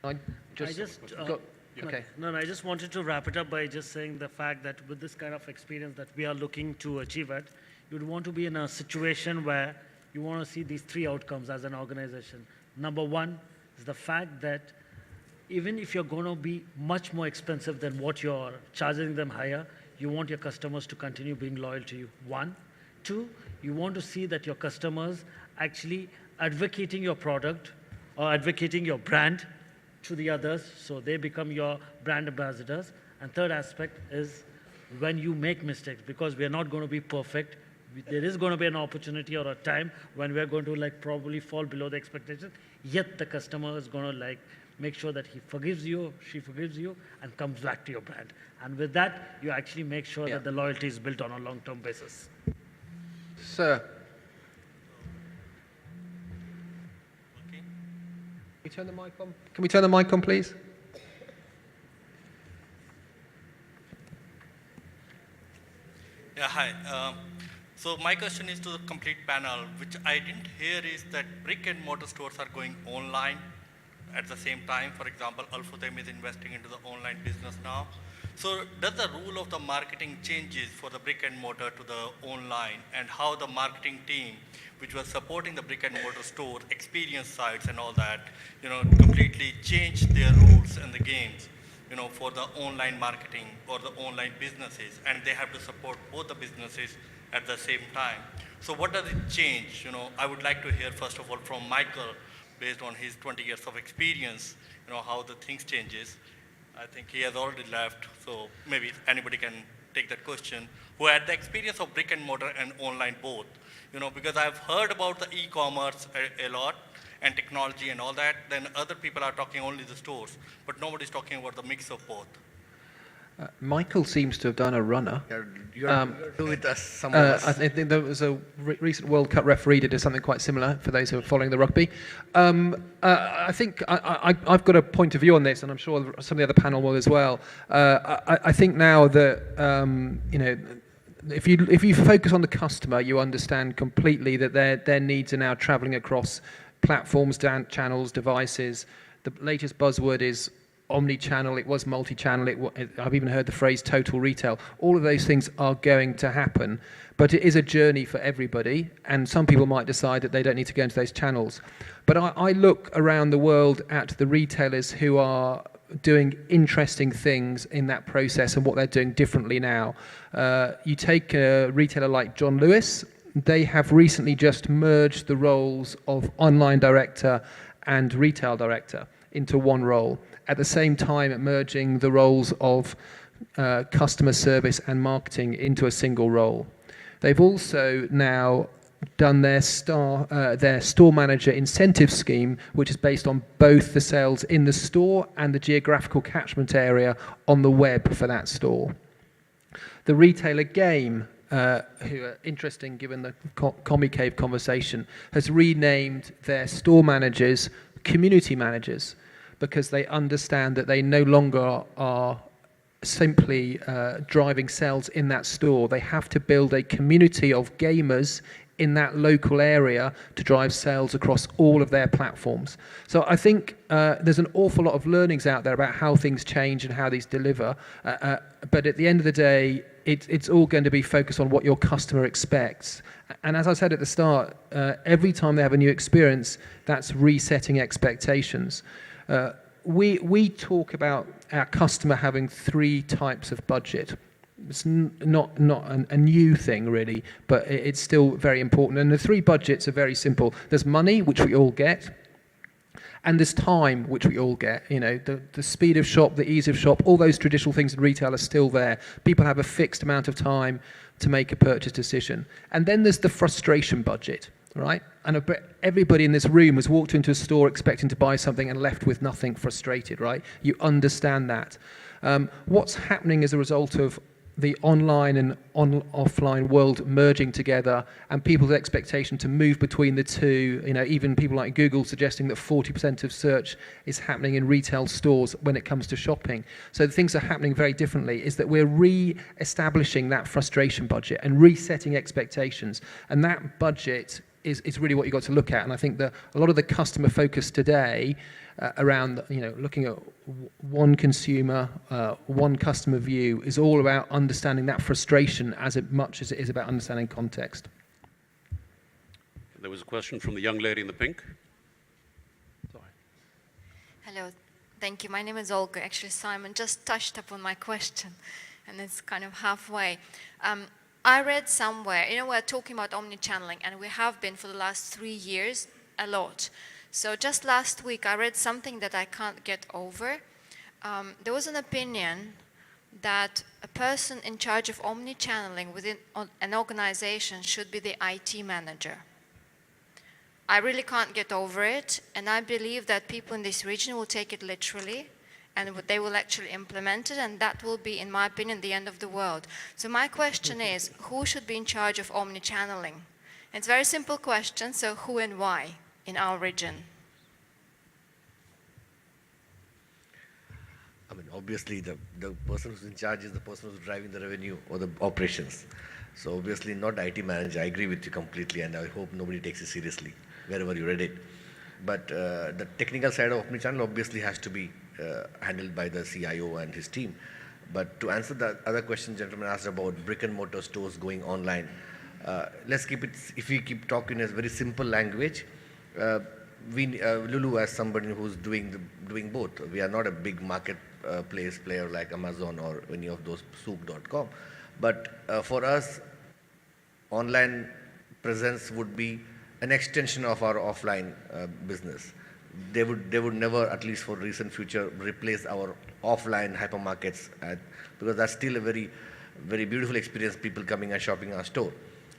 I just wanted to wrap it up by just saying the fact that with this kind of experience that we are looking to achieve at, you'd want to be in a situation where you want to see these three outcomes as an organization. Number one is the fact that even if you're going to be much more expensive than what you're charging them higher, you want your customers to continue being loyal to you. One. Two, you want to see that your customers actually advocating your product or advocating your brand to the others, so they become your brand ambassadors. And third aspect is when you make mistakes, because we are not going to be perfect. There is going to be an opportunity or a time when we're going to like probably fall below the expectations, yet the customer is going to like make sure that he forgives you, she forgives you, and comes back to your brand. And with that, you actually make sure that the loyalty is built on a long-term basis. Sir. Can we turn the mic on? Can we turn the mic on, please? Yeah, hi. So my question is to the complete panel, which I didn't hear is that brick and mortar stores are going online at the same time. For example, Al-Futtaim is investing into the online business now. So does the rule of the marketing changes for the brick and mortar to the online, and how the marketing team, which was supporting the brick and mortar store, experience sites and all that, completely change their rules and the games, for the online marketing or the online businesses, and they have to support both the businesses at the same time. So what does it change? I would like to hear first of all from Michael, based on his 20 years of experience, how the things changes. I think he has already left, so maybe anybody can take that question, who had the experience of brick and mortar and online both. Because I've heard about the e-commerce a lot and technology and all that, then other people are talking only the stores, but nobody's talking about the mix of both. Michael seems to have done a runner. You're with us, some of us. I think there was a recent World Cup referee that did something quite similar for those who are following the rugby. I think I've got a point of view on this, and I'm sure some of the other panel will as well. I think now that if you focus on the customer, you understand completely that their needs are now traveling across platforms, channels, devices. The latest buzzword is omni-channel. It was multi-channel. I've even heard the phrase total retail. All of those things are going to happen, but it is a journey for everybody, and some people might decide that they don't need to go into those channels. But I look around the world at the retailers who are doing interesting things in that process and what they're doing differently now. You take a retailer like John Lewis. They have recently just merged the roles of online director and retail director into one role, at the same time merging the roles of customer service and marketing into a single role. They've also now done their store manager incentive scheme, which is based on both the sales in the store and the geographical catchment area on the web for that store. The retailer Game, who are interesting given the Conclave conversation, has renamed their store managers community managers, because they understand that they no longer are simply driving sales in that store. They have to build a community of gamers in that local area to drive sales across all of their platforms. So I think there's an awful lot of learnings out there about how things change and how these deliver. But at the end of the day, it's all going to be focused on what your customer expects. And as I said at the start, every time they have a new experience, that's resetting expectations. We talk about our customer having three types of budget. It's not a new thing really, but it's still very important. And the three budgets are very simple. There's money, which we all get, and there's time, which we all get. The speed of shop, the ease of shop, all those traditional things in retail are still there. People have a fixed amount of time to make a purchase decision. And then there's the frustration budget, right? And everybody in this room has walked into a store expecting to buy something and left with nothing, frustrated, right? You understand that. What's happening as a result of the online and offline world merging together and people's expectation to move between the two, even people like Google suggesting that 40% of search is happening in retail stores when it comes to shopping. So things are happening very differently, is that we're re-establishing that frustration budget and resetting expectations. And that budget is really what you've got to look at. And I think that a lot of the customer focus today around, looking at one consumer, one customer view is all about understanding that frustration as much as it is about understanding context. There was a question from the young lady in the pink. Hello, thank you. My name is Olga. Actually, Simon just touched upon my question, and it's kind of halfway. I read somewhere, we're talking about omnichanneling, and we have been for the last 3 years a lot. So just last week, I read something that I can't get over. There was an opinion that a person in charge of omnichanneling within an organization should be the IT manager. I really can't get over it, and I believe that people in this region will take it literally, and they will actually implement it, and that will be, in my opinion, the end of the world. So my question is, who should be in charge of omnichanneling? It's a very simple question, so who and why in our region? I mean, obviously, the person who's in charge is the person who's driving the revenue or the operations. So obviously not IT manager. I agree with you completely, and I hope nobody takes it seriously wherever you read it. But the technical side of omnichannel obviously has to be handled by the CIO and his team. But to answer the other question gentleman asked about brick and mortar stores going online, let's keep it, if we keep talking in a very simple language, Lulu as somebody who's doing both. We are not a big marketplace player like Amazon or any of those souk.com. But for us, online presence would be an extension of our offline business. They would never, at least for recent future, replace our offline hypermarkets because that's still a very, very beautiful experience, people coming and shopping our store.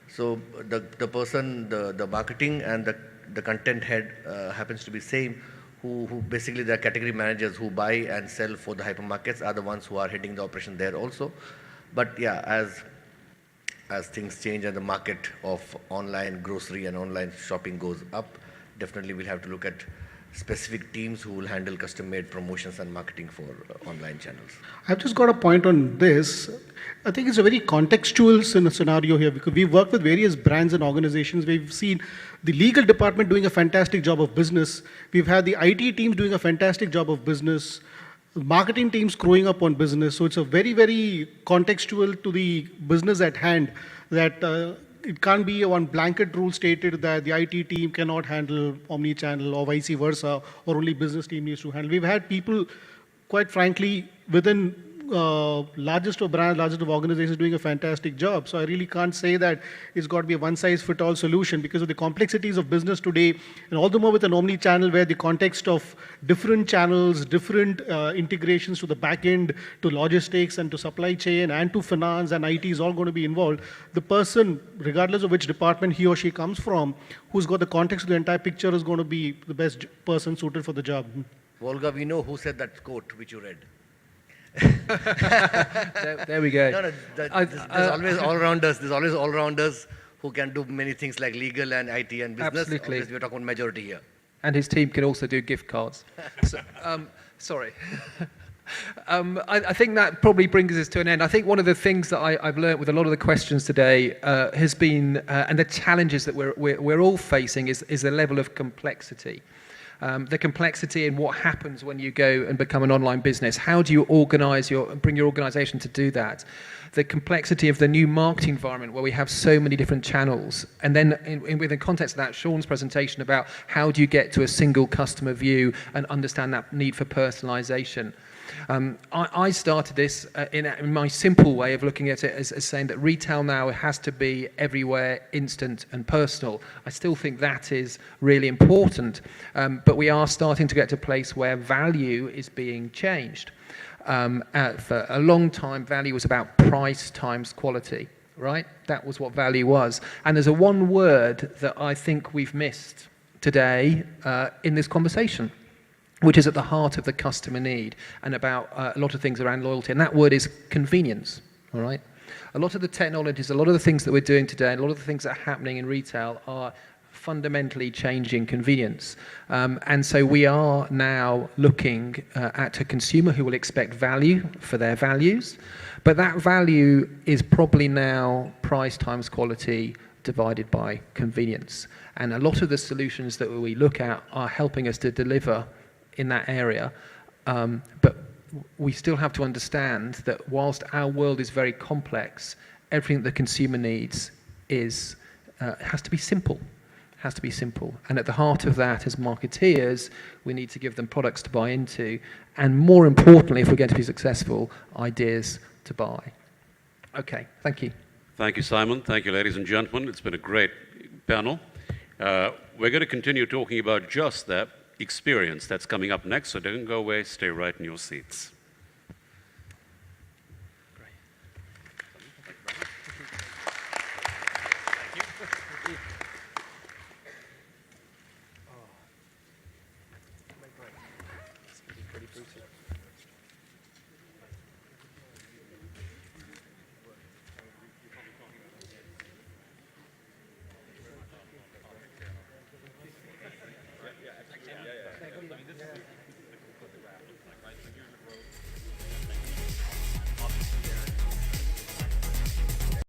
So the person, the marketing and the content head happens to be same, who basically the category managers who buy and sell for the hypermarkets are the ones who are heading the operation there also. But yeah, as things change and the market of online grocery and online shopping goes up, definitely we'll have to look at specific teams who will handle custom-made promotions and marketing for online channels. I've just got a point on this. I think it's a very contextual scenario here because we've worked with various brands and organizations. We've seen the legal department doing a fantastic job of business. We've had the IT teams doing a fantastic job of business. Marketing teams growing up on business. So it's a very, very contextual to the business at hand that it can't be one blanket rule stated that the IT team cannot handle omni-channel or vice versa, or only business team needs to handle. We've had people, quite frankly, within largest of brands, largest of organizations doing a fantastic job. So I really can't say that it's got to be a one-size-fits-all solution because of the complexities of business today, and all the more with an omni-channel where the context of different channels, different integrations to the back end, to logistics and to supply chain and to finance and IT is all going to be involved. The person, regardless of which department he or she comes from, who's got the context of the entire picture is going to be the best person suited for the job. Volga, we know who said that quote which you read. there we go. No, there's always all-rounders. There's always all-rounders who can do many things like legal and IT and business. Absolutely. Obviously, we're talking about majority here. And his team can also do gift cards. Sorry. I think that probably brings us to an end. I think one of the things that I've learned with a lot of the questions today has been, and the challenges that we're all facing is the level of complexity. The complexity in what happens when you go and become an online business. How do you bring your organization to do that? The complexity of the new marketing environment where we have so many different channels. And then within the context of that, Sean's presentation about how do you get to a single customer view and understand that need for personalization. I started this in my simple way of looking at it as saying that retail now has to be everywhere, instant and personal. I still think that is really important, but we are starting to get to a place where value is being changed. For a long time, value was about price times quality, right? That was what value was. And there's one word that I think we've missed today in this conversation, which is at the heart of the customer need and about a lot of things around loyalty. And that word is convenience, all right? A lot of the technologies, a lot of the things that we're doing today, and a lot of the things that are happening in retail are fundamentally changing convenience. And so we are now looking at a consumer who will expect value for their values, but that value is probably now price times quality divided by convenience. And a lot of the solutions that we look at are helping us to deliver in that area, but we still have to understand that whilst our world is very complex, everything the consumer needs is has to be simple. Has to be simple. And at the heart of that, as marketeers, we need to give them products to buy into, and more importantly, if we're going to be successful, ideas to buy. Okay, thank you. Thank you, Simon. Thank you, ladies and gentlemen. It's been a great panel. We're going to continue talking about just that experience that's coming up next, so don't go away. Stay right in your seats.